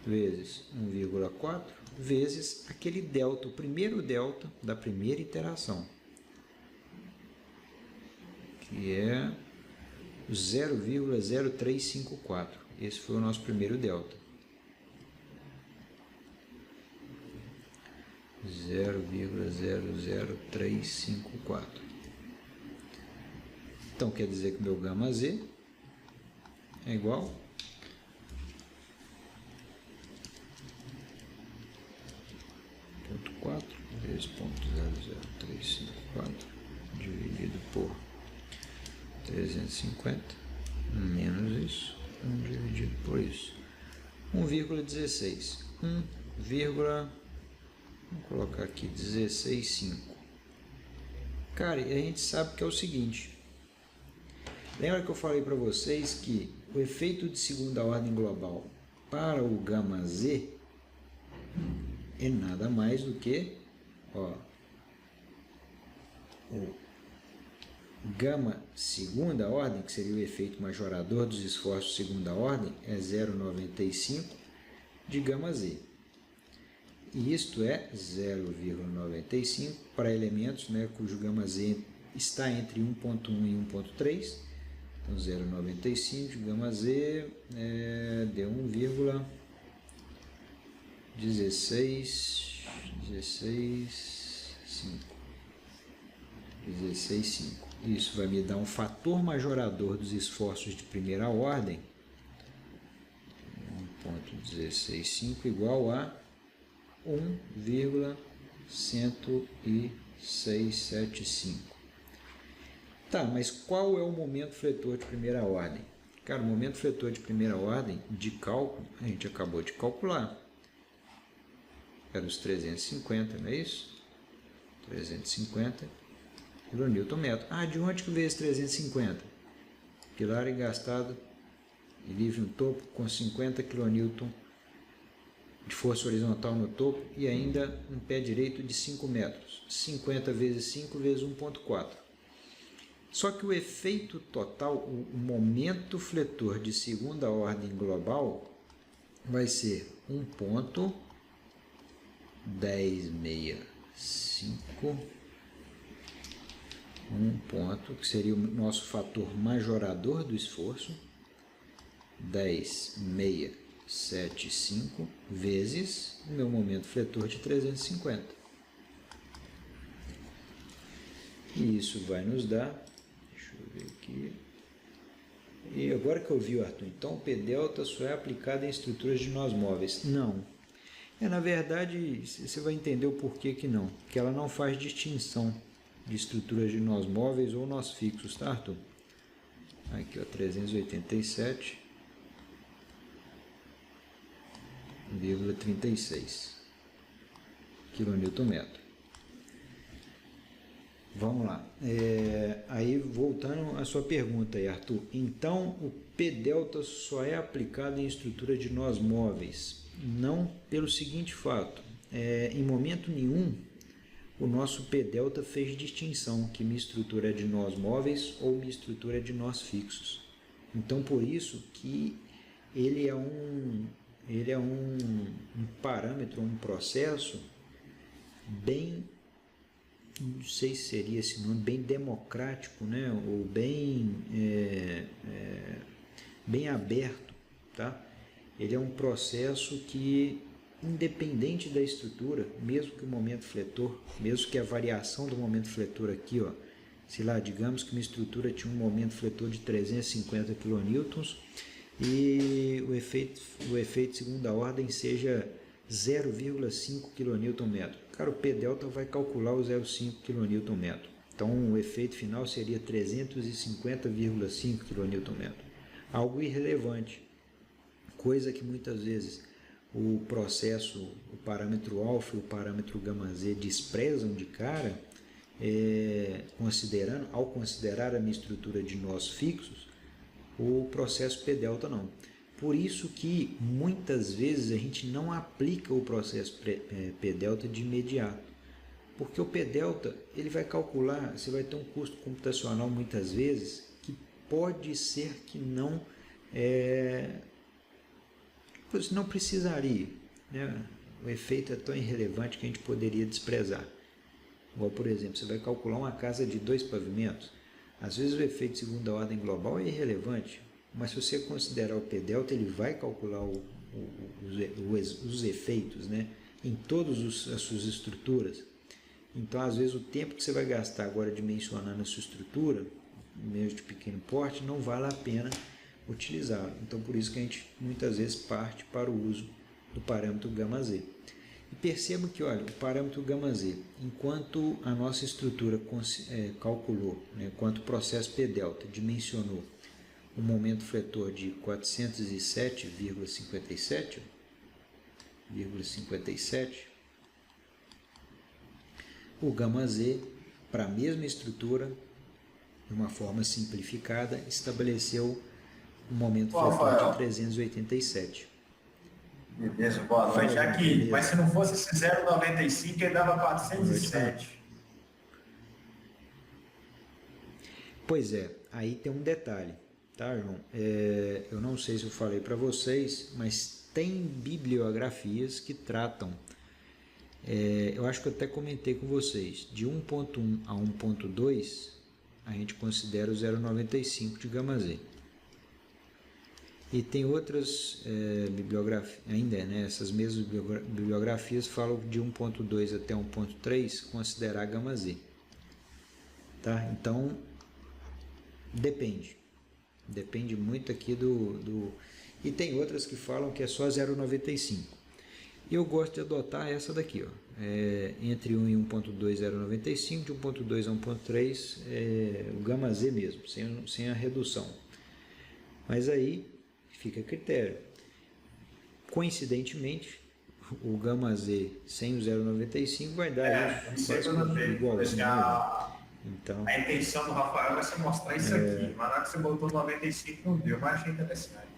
vezes 1,4, vezes aquele delta, o primeiro delta da primeira iteração, que é 0,0354. Esse foi o nosso primeiro delta. 0,00354. Então quer dizer que meu gama Z é igual a 0,4 vezes 0,00354 dividido por 350 menos isso, 1 dividido por isso, 1,16. Vamos colocar aqui 16,5. Cara, e a gente sabe que é o seguinte. Lembra que eu falei para vocês que o efeito de segunda ordem global para o gama Z é nada mais do que, ó, o gama segunda ordem, que seria o efeito majorador dos esforços de segunda ordem, é 0,95 de gama Z. E isto é 0,95 para elementos, né, cujo gama Z está entre 1.1 e 1.3. Então 0,95 de gama Z deu 1,16,5. Isso vai me dar um fator majorador dos esforços de primeira ordem, 1,165 igual a 1,1675. Tá, mas qual é o momento fletor de primeira ordem? Cara, o momento fletor de primeira ordem de cálculo, a gente acabou de calcular. Era os 350, não é isso? 350 kN. Ah, de onde que veio esse 350? Pilar engastado e livre no topo com 50 kN de força horizontal no topo e ainda um pé direito de 5 metros. 50 vezes 5 vezes 1,4. Só que o efeito total, o momento fletor de segunda ordem global, vai ser 1,1065, que seria o nosso fator majorador do esforço, 10,675 vezes o meu momento fletor de 350. E isso vai nos dar, deixa eu ver aqui, e agora que eu vi, Arthur, então o P delta só é aplicado em estruturas de nós móveis. Não. Na verdade, você vai entender o porquê que não, que ela não faz distinção de estruturas de nós móveis ou nós fixos, tá, Arthur? Aqui, ó, 387,36 kN. Vamos lá. Aí, voltando à sua pergunta aí, Arthur. Então, o P-delta só é aplicado em estrutura de nós móveis? Não, pelo seguinte fato. Em momento nenhum, o nosso P-delta fez distinção que minha estrutura é de nós móveis ou minha estrutura é de nós fixos. Então, por isso que ele é um parâmetro, um processo bem, não sei se seria esse nome, bem democrático, né? Ou bem aberto, tá? Ele é um processo que, independente da estrutura, mesmo que o momento fletor, mesmo que a variação do momento fletor aqui, ó, sei lá, digamos que uma estrutura tinha um momento fletor de 350 kN e o efeito de segunda ordem seja 0,5 kN. Cara, o P-delta vai calcular o 0,5 kN. Então, o efeito final seria 350,5 kN. Algo irrelevante, coisa que muitas vezes o processo, o parâmetro alfa e o parâmetro gama Z desprezam de cara, ao considerar a minha estrutura de nós fixos, o processo P-delta não. Por isso que muitas vezes a gente não aplica o processo P-delta de imediato, porque o P-delta ele vai calcular, você vai ter um custo computacional muitas vezes que pode ser que não precisaria, né? O efeito é tão irrelevante que a gente poderia desprezar. Igual, por exemplo, você vai calcular uma casa de 2 pavimentos. Às vezes o efeito de segunda ordem global é irrelevante, mas se você considerar o P-delta, ele vai calcular os efeitos, né, em todas as suas estruturas. Então, às vezes, o tempo que você vai gastar agora dimensionando a sua estrutura, mesmo de pequeno porte, não vale a pena utilizá-lo. Então, por isso que a gente muitas vezes parte para o uso do parâmetro γ Z. E perceba que, olha, o parâmetro γ Z, enquanto a nossa estrutura calculou, né, enquanto o processo P-delta dimensionou um momento fletor de 407,57, o γ Z, para a mesma estrutura, de uma forma simplificada, estabeleceu um momento fletor de 387. Beleza, boa noite. Aqui, mas se não fosse esse 0,95, ele dava 407. Pois é, aí tem um detalhe, tá, João? Eu não sei se eu falei para vocês, mas tem bibliografias que tratam, eu acho que eu até comentei com vocês, de 1.1 a 1.2, a gente considera o 0,95 de γ Z. E tem outras bibliografias, ainda, né, essas mesmas bibliografias falam de 1.2 até 1.3 considerar γ Z. Tá? Então, depende muito aqui E tem outras que falam que é só 0,95. E eu gosto de adotar essa daqui, ó. Entre 1 e 1.2, 0,95, de 1.2 a 1.3, o γ Z mesmo, sem a redução. Mas aí fica a critério. Coincidentemente, o γ Z sem o 0,95 vai dar isso igualzinho. Então, a intenção do Rafael vai ser mostrar isso aqui. Mas na hora que você botou 95 não deu, mas achei interessante.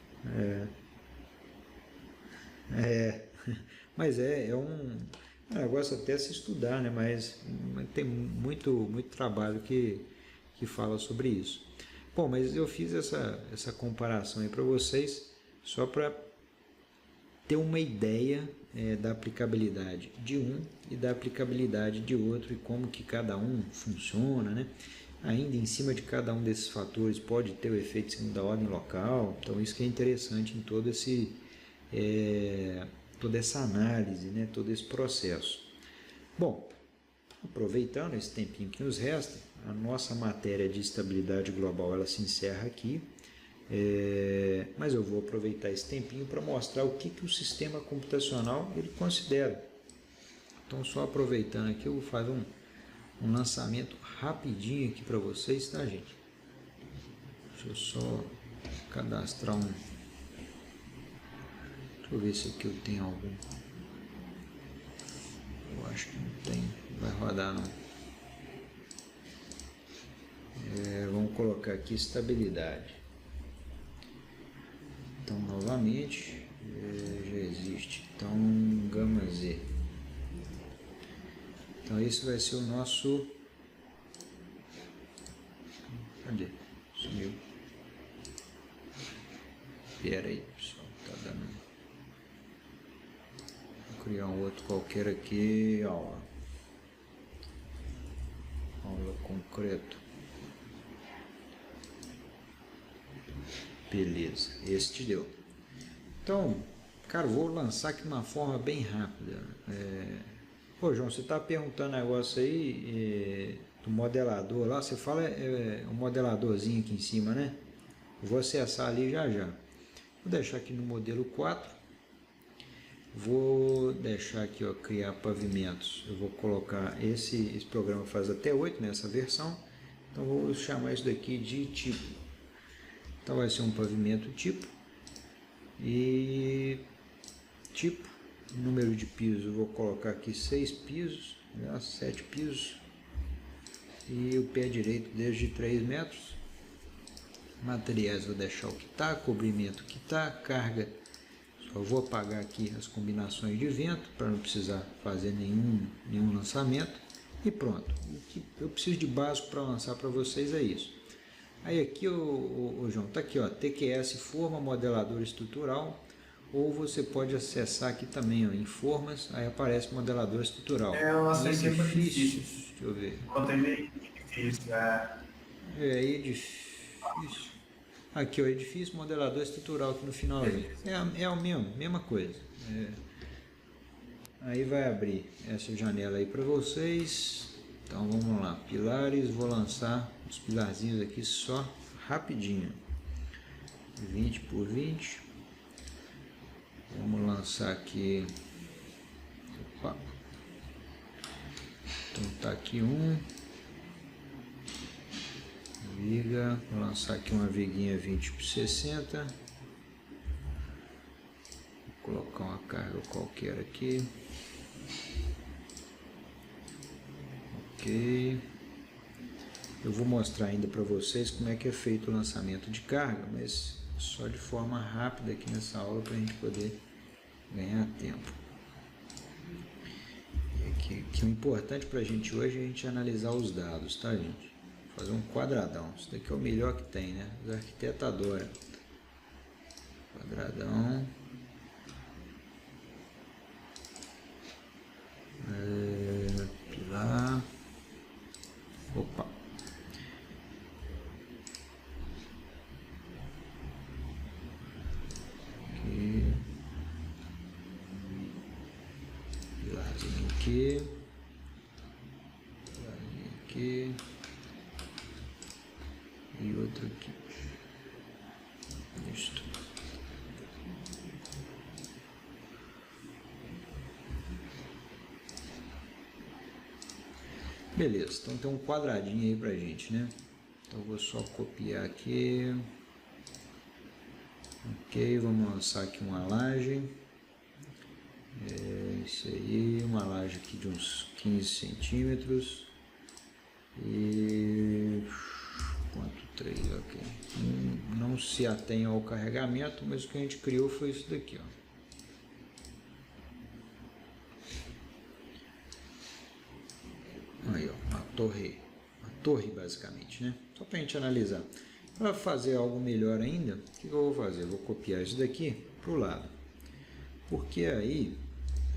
Mas é um negócio até se estudar, né? Mas tem muito trabalho que fala sobre isso. Bom, mas eu fiz essa comparação aí para vocês só para ter uma ideia da aplicabilidade de um e da aplicabilidade de outro e como que cada um funciona, né? Ainda em cima de cada um desses fatores pode ter o efeito de segunda ordem local, então isso que é interessante em toda essa análise, né? Todo esse processo. Bom, aproveitando esse tempinho que nos resta, a nossa matéria de estabilidade global ela se encerra aqui, mas eu vou aproveitar esse tempinho para mostrar o que o sistema computacional ele considera. Então, só aproveitando aqui, eu vou fazer um lançamento rapidinho aqui para vocês, tá, gente? Deixa eu só cadastrar um. Deixa eu ver se aqui eu tenho algum. Eu acho que não tem, não vai rodar não. Vamos colocar aqui estabilidade. Então novamente já existe. Então gama Z. Então esse vai ser o nosso. Cadê? Sumiu. Espera aí, pessoal. Tá dando. Vou criar um outro qualquer aqui. Aula concreto. Beleza, este deu. Então, cara, vou lançar aqui de uma forma bem rápida. Pô, João, você tá perguntando negócio aí do modelador lá. Você fala o modeladorzinho aqui em cima, né? Vou acessar ali já. Vou deixar aqui no modelo 4. Vou deixar aqui, ó, criar pavimentos. Eu vou colocar esse programa faz até 8 nessa versão. Então vou chamar isso daqui de tipo. Então vai ser um pavimento tipo. E tipo, número de pisos, eu vou colocar aqui 6 pisos, 7 pisos. E o pé direito desde 3 metros. Materiais vou deixar o que está, cobrimento que está, carga. Só vou apagar aqui as combinações de vento para não precisar fazer nenhum lançamento. E pronto. O que eu preciso de básico para lançar para vocês é isso. Aí aqui, o João, tá aqui, ó, TQS forma modelador estrutural, ou você pode acessar aqui também, ó, em formas, aí aparece modelador estrutural. Eu acessei edifícios, deixa eu ver. Contei meio difícil, edifício. Aqui, ó, edifício, modelador estrutural aqui no final. É o mesmo, mesma coisa. Aí vai abrir essa janela aí para vocês. Então vamos lá, pilares, vou lançar os pilarzinhos aqui só rapidinho, 20 por 20. Vamos lançar aqui, opa. Então tá aqui viga, vou lançar aqui uma viguinha 20 por 60. Vou colocar uma carga qualquer aqui. Ok. Eu vou mostrar ainda para vocês como é que é feito o lançamento de carga, mas só de forma rápida aqui nessa aula para a gente poder ganhar tempo. Que o importante para a gente hoje é a gente analisar os dados, tá, gente? Fazer um quadradão. Isso daqui é o melhor que tem, né? Os arquitetos adoram. Quadradão. Pilar. Opa. Aqui. Pilarzinho aqui. Pilarzinho aqui. E outro aqui. Isto. Beleza, então tem um quadradinho aí pra gente, né? Então vou só copiar aqui. Ok, vamos lançar aqui uma laje. Isso aí, uma laje aqui de uns 15 centímetros. E 0,3, ok. Não se atém ao carregamento, mas o que a gente criou foi isso daqui, ó. Aí, ó, uma torre basicamente, né? Só para a gente analisar. Para fazer algo melhor ainda, o que eu vou fazer? Eu vou copiar isso daqui para o lado. Porque aí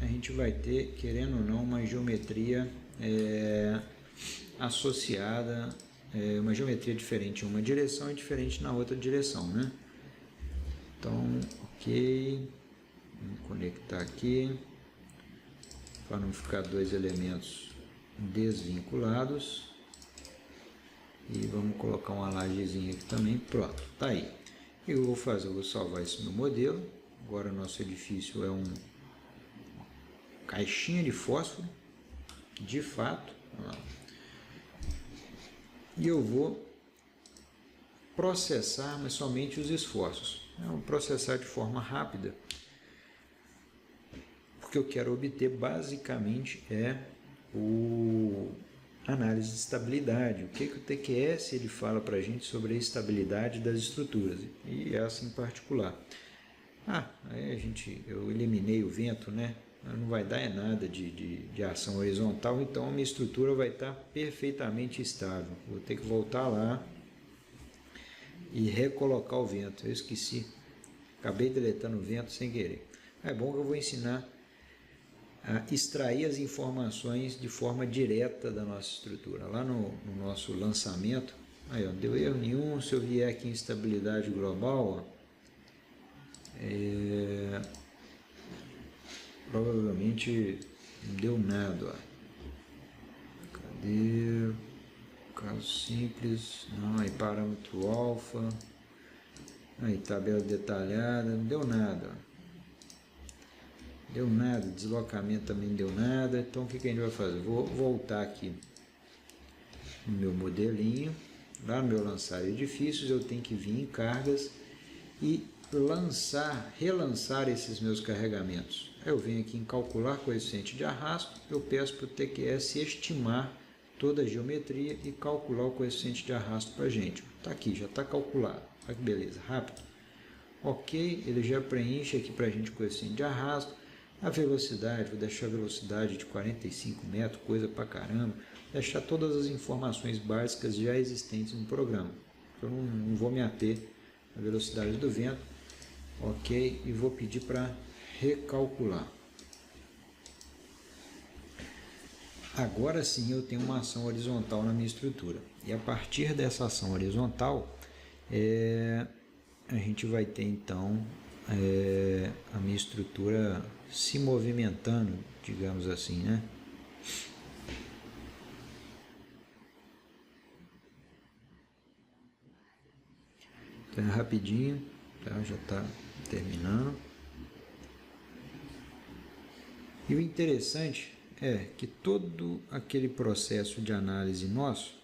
a gente vai ter, querendo ou não, uma geometria associada, uma geometria diferente em uma direção e diferente na outra direção, né? Então, ok. Vamos conectar aqui para não ficar dois elementos desvinculados. E vamos colocar uma lajezinha aqui também. Pronto, tá aí. O que eu vou fazer? Eu vou salvar esse meu modelo. Agora nosso edifício é uma caixinha de fósforo, de fato. E eu vou processar, mas somente os esforços. É um processar de forma rápida. O que eu quero obter basicamente é o análise de estabilidade. O que o TQS ele fala para a gente sobre a estabilidade das estruturas, e essa em particular. Aí eu eliminei o vento, né? Não vai dar nada de ação horizontal, então a minha estrutura vai estar perfeitamente estável. Vou ter que voltar lá e recolocar o vento. Eu esqueci, acabei deletando o vento sem querer. É bom que eu vou ensinar a extrair as informações de forma direta da nossa estrutura. Lá no nosso lançamento, aí, ó, deu erro nenhum. Se eu vier aqui em estabilidade global, ó, provavelmente não deu nada. Ó. Cadê? Caso simples, não, aí parâmetro alfa, aí tabela detalhada, não deu nada. Ó. Deu nada, deslocamento também não deu nada. Então o que a gente vai fazer? Vou voltar aqui no meu modelinho, lá no meu lançar edifícios, eu tenho que vir em cargas e relançar esses meus carregamentos. Aí eu venho aqui em calcular coeficiente de arrasto, eu peço para o TQS estimar toda a geometria e calcular o coeficiente de arrasto para a gente. Está aqui, já está calculado. Olha que beleza, rápido. Ok, ele já preenche aqui para a gente o coeficiente de arrasto. A velocidade, vou deixar a velocidade de 45 metros, coisa pra caramba. Deixar todas as informações básicas já existentes no programa. Eu não vou me ater à velocidade do vento. Ok, e vou pedir para recalcular. Agora sim eu tenho uma ação horizontal na minha estrutura. E a partir dessa ação horizontal, a gente vai ter então a minha estrutura se movimentando, digamos assim, né? Então, rapidinho, tá? Já está terminando. E o interessante é que todo aquele processo de análise nosso,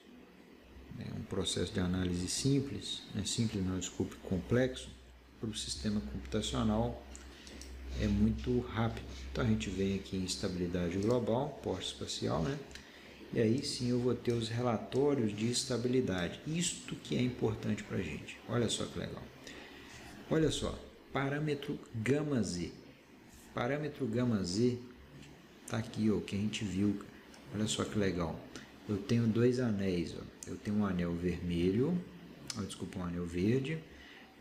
um processo de análise simples, complexo, para o sistema computacional é muito rápido. Então a gente vem aqui em estabilidade global, porte espacial, né? E aí sim eu vou ter os relatórios de estabilidade. Isto que é importante para a gente. Olha só que legal. Olha só, parâmetro gama Z. Parâmetro gama Z tá aqui, ó, que a gente viu. Olha só que legal. Eu tenho dois anéis, ó. Eu tenho um anel vermelho, um anel verde,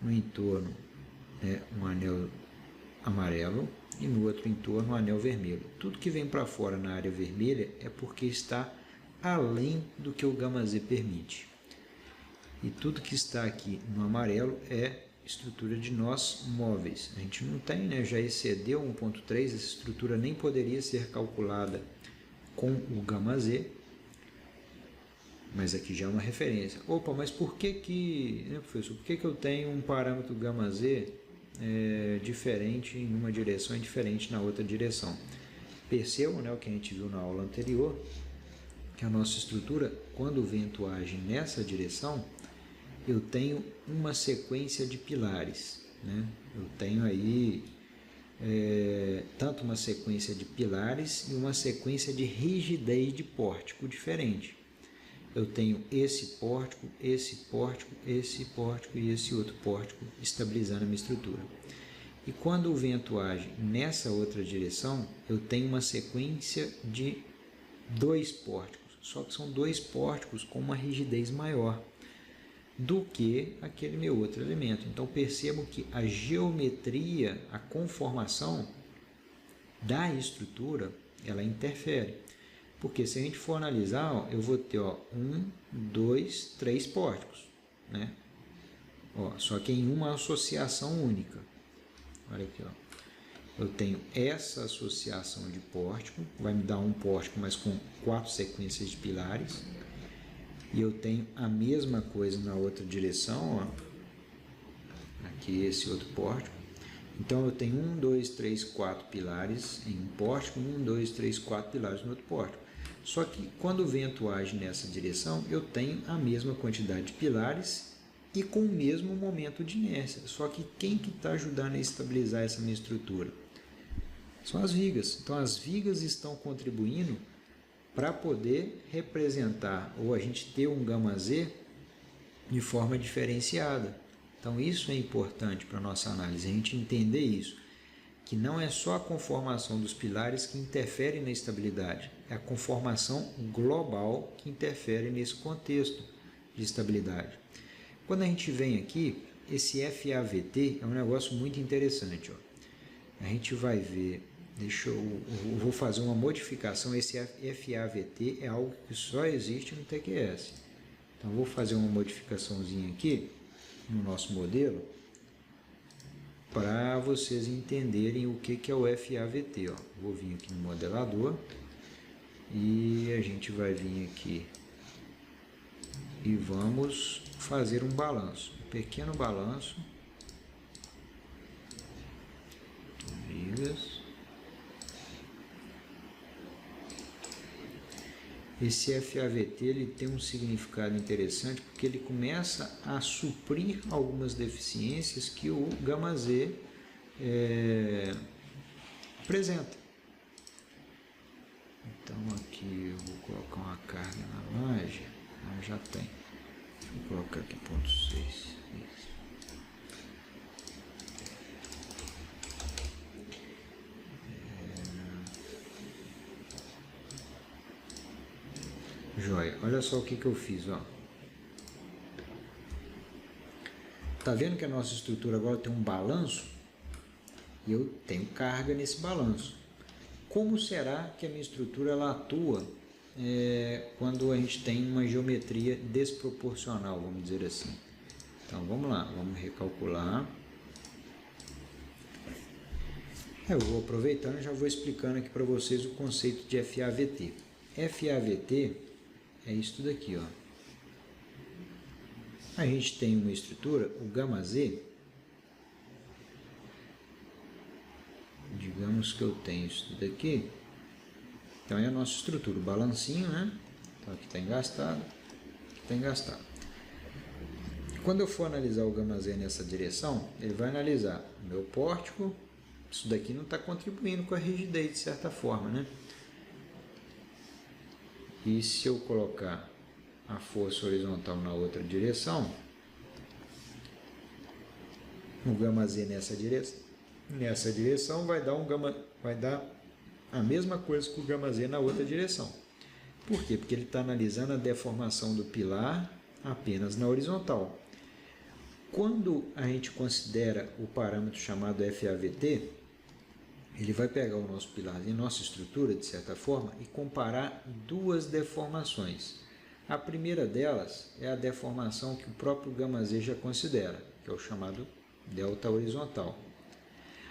no entorno um anel amarelo e no outro entorno um anel vermelho. Tudo que vem para fora na área vermelha é porque está além do que o gama Z permite. E tudo que está aqui no amarelo é estrutura de nós móveis. A gente não tem, né? Já excedeu 1.3, essa estrutura nem poderia ser calculada com o gama Z, mas aqui já é uma referência. Opa, mas por que né, professor, por que eu tenho um parâmetro gama Z diferente em uma direção e diferente na outra direção? Percebam, né, o que a gente viu na aula anterior, que a nossa estrutura, quando o vento age nessa direção, eu tenho uma sequência de pilares, né? Eu tenho aí tanto uma sequência de pilares e uma sequência de rigidez de pórtico diferente. Eu tenho esse pórtico, esse pórtico, esse pórtico e esse outro pórtico estabilizando a minha estrutura. E quando o vento age nessa outra direção, eu tenho uma sequência de dois pórticos, só que são dois pórticos com uma rigidez maior do que aquele meu outro elemento. Então percebam que a geometria, a conformação da estrutura, ela interfere. Porque se a gente for analisar, ó, eu vou ter 1, 2, 3 pórticos, né? Ó, só que em uma associação única. Olha aqui, ó. Eu tenho essa associação de pórtico, vai me dar um pórtico, mas com 4 sequências de pilares. E eu tenho a mesma coisa na outra direção, ó. Aqui esse outro pórtico. Então eu tenho 1, 2, 3, 4 pilares em um pórtico, 1, 2, 3, 4 pilares no outro pórtico. Só que quando o vento age nessa direção, eu tenho a mesma quantidade de pilares e com o mesmo momento de inércia. Só que quem que está ajudando a estabilizar essa minha estrutura? São as vigas. Então as vigas estão contribuindo para poder representar, ou a gente ter um γz de forma diferenciada. Então isso é importante para a nossa análise, a gente entender isso, que não é só a conformação dos pilares que interfere na estabilidade, é a conformação global que interfere nesse contexto de estabilidade. Quando a gente vem aqui, esse FAVT é um negócio muito interessante. Ó. A gente vai ver, eu vou fazer uma modificação, esse FAVT é algo que só existe no TQS. Então, vou fazer uma modificaçãozinha aqui no nosso modelo para vocês entenderem o que é o FAVT. Ó. Vou vir aqui no modelador e a gente vai vir aqui e vamos fazer um balanço, um pequeno balanço. Esse FAVT ele tem um significado interessante porque ele começa a suprir algumas deficiências que o γz apresenta. Então aqui eu vou colocar uma carga na laje, já tem. Vou colocar aqui ponto 6. Isso. Joia, olha só o que eu fiz, ó. Tá vendo que a nossa estrutura agora tem um balanço? E eu tenho carga nesse balanço. Como será que a minha estrutura ela atua quando a gente tem uma geometria desproporcional, vamos dizer assim? Então vamos lá, vamos recalcular. Eu vou aproveitando e já vou explicando aqui para vocês o conceito de FAVT. FAVT é isso daqui, ó. A gente tem uma estrutura, o γz, digamos que eu tenho isso daqui, então é a nossa estrutura, o balancinho, né? Então aqui está engastado, aqui está engastado. Quando eu for analisar o γz nessa direção, ele vai analisar o meu pórtico, isso daqui não está contribuindo com a rigidez de certa forma, né? E se eu colocar a força horizontal na outra direção, o γz nessa direção vai dar a mesma coisa que o γz na outra direção. Por quê? Porque ele está analisando a deformação do pilar apenas na horizontal. Quando a gente considera o parâmetro chamado FAVT, ele vai pegar o nosso pilar e nossa estrutura, de certa forma, e comparar duas deformações. A primeira delas é a deformação que o próprio γz já considera, que é o chamado delta horizontal.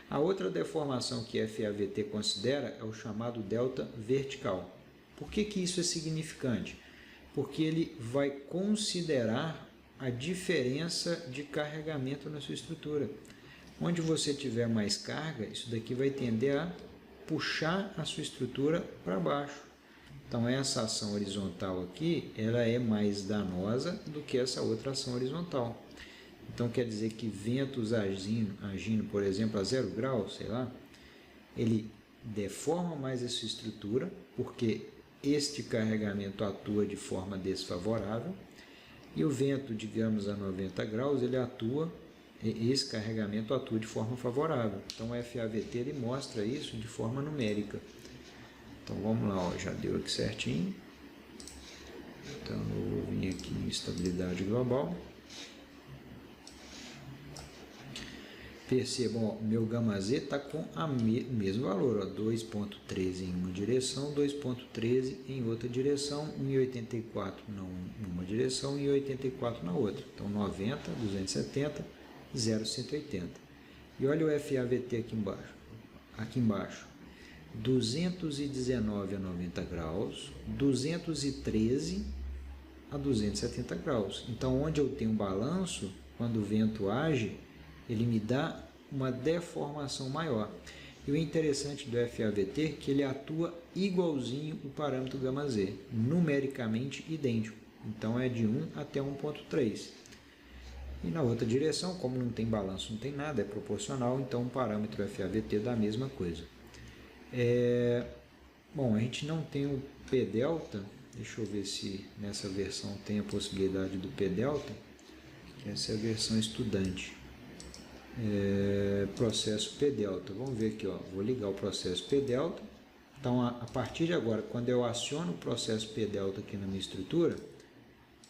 A outra deformação que FAVT considera é o chamado delta vertical. Por que isso é significante? Porque ele vai considerar a diferença de carregamento na sua estrutura. Onde você tiver mais carga, isso daqui vai tender a puxar a sua estrutura para baixo. Então essa ação horizontal aqui, ela é mais danosa do que essa outra ação horizontal. Então quer dizer que ventos agindo, por exemplo, a 0 graus, sei lá, ele deforma mais essa estrutura, porque este carregamento atua de forma desfavorável, e o vento, digamos, a 90 graus, esse carregamento atua de forma favorável. Então o FAVT ele mostra isso de forma numérica. Então vamos lá, ó, já deu aqui certinho. Então eu vou vir aqui em estabilidade global. Percebam, ó, meu γz está com o mesmo valor, 2,13 em uma direção, 2,13 em outra direção, 1,84 numa direção e 1,84 na outra. Então 90, 270, 0,180. E olha o FAVT aqui embaixo. 219 a 90 graus, 213 a 270 graus. Então, onde eu tenho um balanço, quando o vento age, ele me dá uma deformação maior. E o interessante do FAVT é que ele atua igualzinho o parâmetro γz, numericamente idêntico. Então, é de 1 até 1,3. E na outra direção, como não tem balanço, não tem nada, é proporcional, então o parâmetro FAVT dá a mesma coisa. Bom, a gente não tem o P-delta, deixa eu ver se nessa versão tem a possibilidade do P-delta, que essa é a versão estudante. Processo P-delta, vamos ver aqui, ó, vou ligar o processo P-delta. Então, a partir de agora, quando eu aciono o processo P-delta aqui na minha estrutura,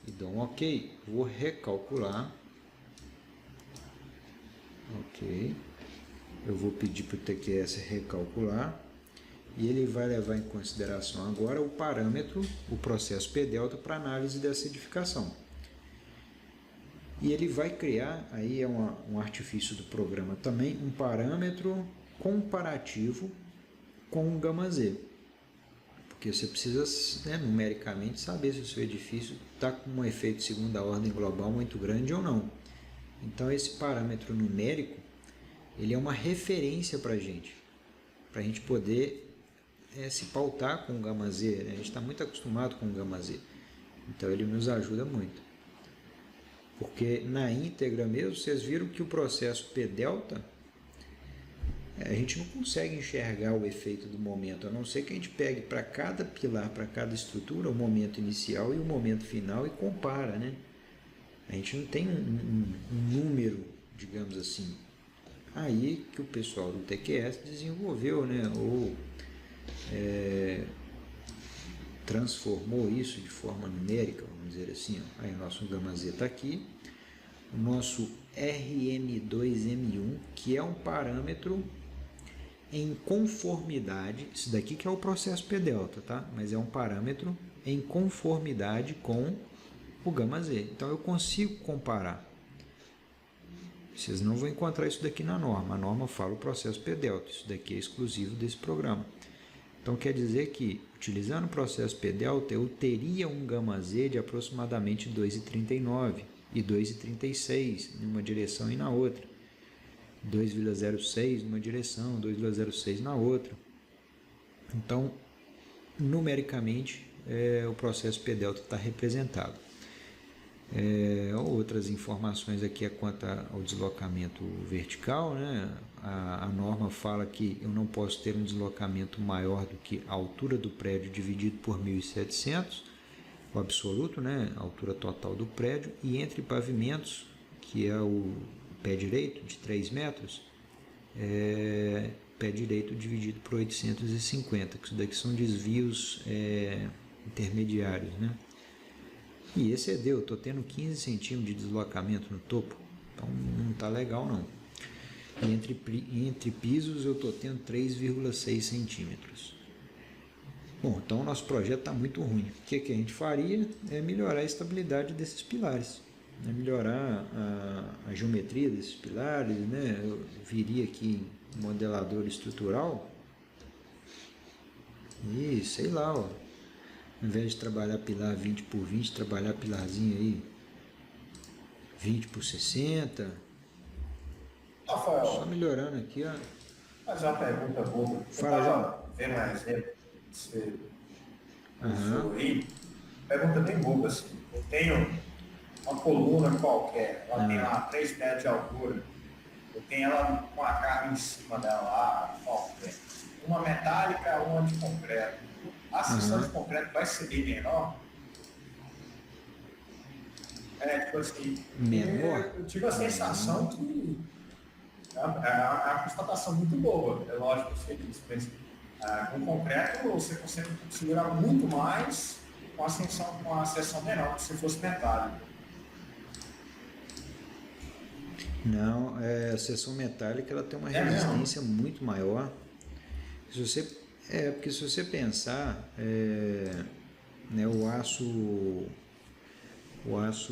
e dou um OK, vou recalcular. OK. Eu vou pedir para o TQS recalcular. E ele vai levar em consideração agora o parâmetro, o processo P-delta, para análise dessa edificação. E ele vai criar, aí é um artifício do programa também, um parâmetro comparativo com o γz. Porque você precisa, né, numericamente saber se o seu edifício está com um efeito de segunda ordem global muito grande ou não. Então esse parâmetro numérico, ele é uma referência para a gente poder se pautar com o γz, né? A gente está muito acostumado com o γz, então ele nos ajuda muito. Porque na íntegra mesmo, vocês viram que o processo P-delta, a gente não consegue enxergar o efeito do momento, a não ser que a gente pegue para cada pilar, para cada estrutura, o momento inicial e o momento final e compara, né? A gente não tem um número, digamos assim. Aí que o pessoal do TQS desenvolveu, né? Ou transformou isso de forma numérica, vamos dizer assim. Ó. Aí o nosso γz está aqui, o nosso RM2M1, que é um parâmetro em conformidade, isso daqui que é o processo P-delta, tá? Mas é um parâmetro em conformidade com o γz. Então eu consigo comparar. Vocês não vão encontrar isso daqui na norma. A norma fala o processo P-delta. Isso daqui é exclusivo desse programa. Então quer dizer que, utilizando o processo P-delta, eu teria um γz de aproximadamente 2,39 e 2,36 numa direção e na outra. 2,06 numa direção, 2,06 na outra. Então, numericamente, o processo P-delta está representado. Outras informações aqui é quanto ao deslocamento vertical, né? A norma fala que eu não posso ter um deslocamento maior do que a altura do prédio dividido por 1.700, o absoluto, né? A altura total do prédio, e entre pavimentos, que é o pé direito de 3 metros, pé direito dividido por 850, que isso daqui são desvios intermediários, né? E excedeu, estou tendo 15 centímetros de deslocamento no topo, então não está legal não. E entre pisos eu estou tendo 3,6 centímetros. Bom, então o nosso projeto está muito ruim. O que a gente faria é melhorar a estabilidade desses pilares, né? Melhorar a geometria desses pilares, né? Eu viria aqui em modelador estrutural e sei lá, ó, ao invés de trabalhar pilar 20 por 20, trabalhar pilarzinho aí 20 por 60. Rafael, só melhorando aqui, ó. Mas uma pergunta boa. Fala, João. Vendo um exemplo que você usou aí. Pergunta bem boa, assim. Eu tenho uma coluna qualquer, ela tem lá 3 metros de altura. Eu tenho ela com a carga em cima dela lá, qualquer. Uma metálica, uma de concreto. A seção de concreto vai ser bem menor? Tipo assim, menor? eu tive a sensação que é uma constatação muito boa. É lógico que você disse, mas com concreto você consegue segurar muito mais com a seção menor, se fosse metálica. Não, a seção metálica ela tem uma resistência muito maior. Porque se você pensar, né, o aço,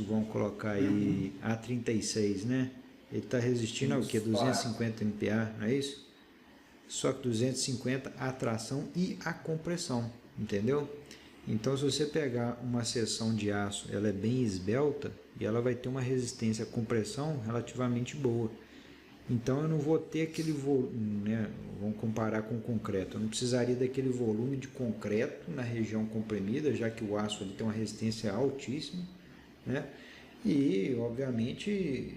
vamos colocar aí A36, né? Ele está resistindo ao que? 250 MPa, não é isso? Só que 250 a tração e a compressão, entendeu? Então, se você pegar uma seção de aço, ela é bem esbelta e ela vai ter uma resistência à compressão relativamente boa. Então, eu não vou ter aquele volume, né? Vamos comparar com o concreto. Eu não precisaria daquele volume de concreto na região comprimida, já que o aço ele tem uma resistência altíssima, né? E, obviamente,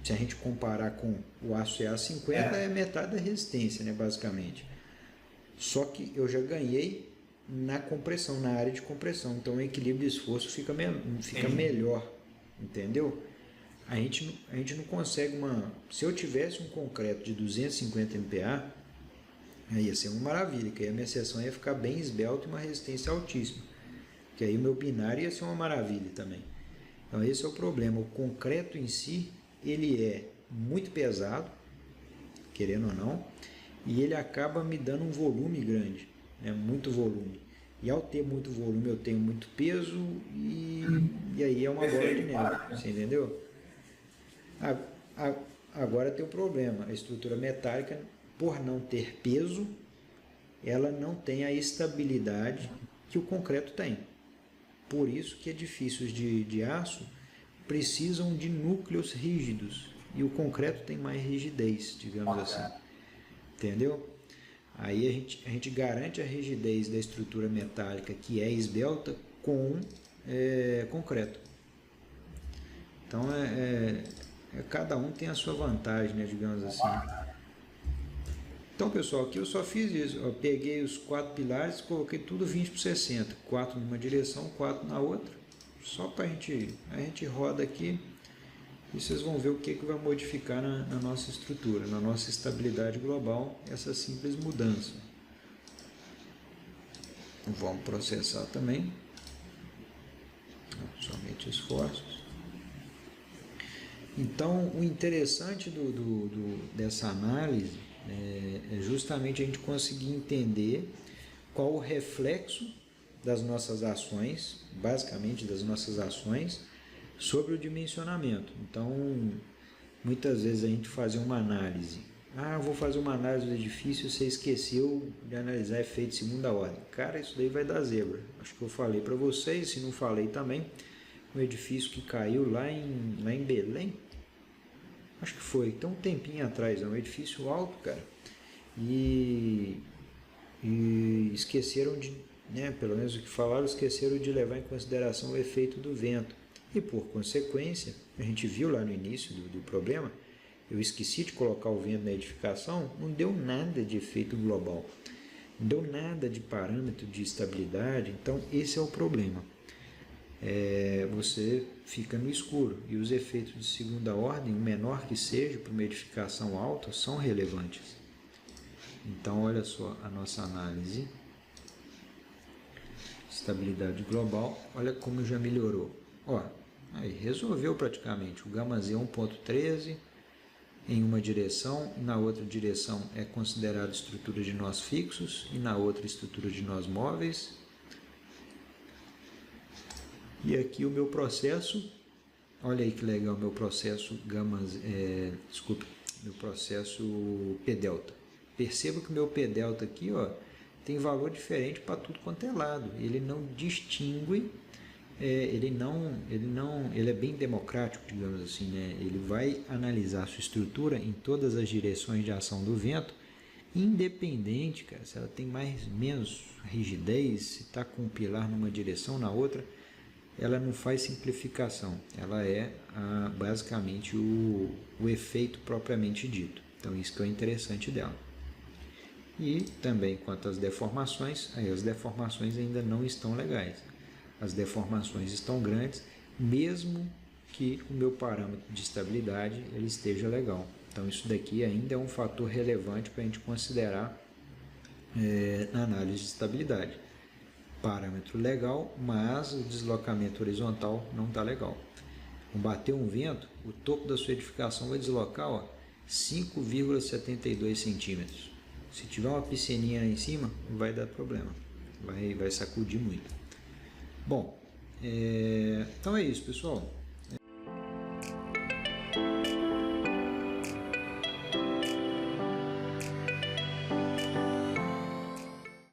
se a gente comparar com o aço EA50, é metade da resistência, né, basicamente. Só que eu já ganhei na compressão, na área de compressão. Então o equilíbrio de esforço fica melhor, entendeu? A gente não consegue uma... Se eu tivesse um concreto de 250 MPa, aí ia ser uma maravilha, que aí a minha seção ia ficar bem esbelta e uma resistência altíssima. Que aí o meu binário ia ser uma maravilha também. Então esse é o problema. O concreto em si, ele é muito pesado, querendo ou não, e ele acaba me dando um volume grande, né? Muito volume. E ao ter muito volume, eu tenho muito peso e aí é uma bola de neve, você entendeu? Agora tem um problema. A estrutura metálica, por não ter peso, ela não tem a estabilidade que o concreto tem. Por isso que edifícios de aço precisam de núcleos rígidos e o concreto tem mais rigidez, digamos assim. Entendeu? Aí a gente garante a rigidez da estrutura metálica que é esbelta com concreto. Então cada um tem a sua vantagem, né, digamos assim. Então, pessoal, aqui eu só fiz isso. Eu peguei os 4 pilares, coloquei tudo 20/60. 4 numa direção, 4 na outra. Só para a gente roda aqui e vocês vão ver o que vai modificar na nossa estrutura, na nossa estabilidade global, essa simples mudança. Vamos processar também. Somente esforços. Então, o interessante dessa análise é justamente a gente conseguir entender qual o reflexo das nossas ações, basicamente das nossas ações, sobre o dimensionamento. Então, muitas vezes a gente faz uma análise. Eu vou fazer uma análise do edifício, você esqueceu de analisar efeito de segunda ordem. Cara, isso daí vai dar zebra. Acho que eu falei para vocês, se não falei também, um edifício que caiu lá em Belém. Acho que foi, tem um tempinho atrás, é um edifício alto, cara. E esqueceram de, né, pelo menos o que falaram, esqueceram de levar em consideração o efeito do vento. E por consequência, a gente viu lá no início do problema, eu esqueci de colocar o vento na edificação, não deu nada de efeito global, não deu nada de parâmetro de estabilidade, então esse é o problema. Você fica no escuro e os efeitos de segunda ordem, o menor que seja, para uma edificação alta, são relevantes. Então, olha só a nossa análise. Estabilidade global, olha como já melhorou. Aí resolveu praticamente. O gama Z 1.13 em uma direção, e na outra direção é considerado estrutura de nós fixos, e na outra estrutura de nós móveis. E aqui o meu processo, olha aí que legal, meu processo meu processo P-delta. Perceba que o meu P-delta aqui, tem valor diferente para tudo quanto é lado. Ele não distingue, ele é bem democrático, digamos assim, né? Ele vai analisar a sua estrutura em todas as direções de ação do vento, independente, cara, se ela tem menos rigidez, se está com um pilar numa direção, na outra. Ela não faz simplificação, ela é basicamente o efeito propriamente dito. Então isso que é interessante dela. E também quanto às deformações, aí as deformações ainda não estão legais. As deformações estão grandes, mesmo que o meu parâmetro de estabilidade ele esteja legal. Então isso daqui ainda é um fator relevante para a gente considerar na análise de estabilidade. Parâmetro legal, mas o deslocamento horizontal não está legal. Bateu um vento, o topo da sua edificação vai deslocar 5,72 centímetros. Se tiver uma piscininha aí em cima, vai dar problema, vai sacudir muito. Bom, então é isso, pessoal.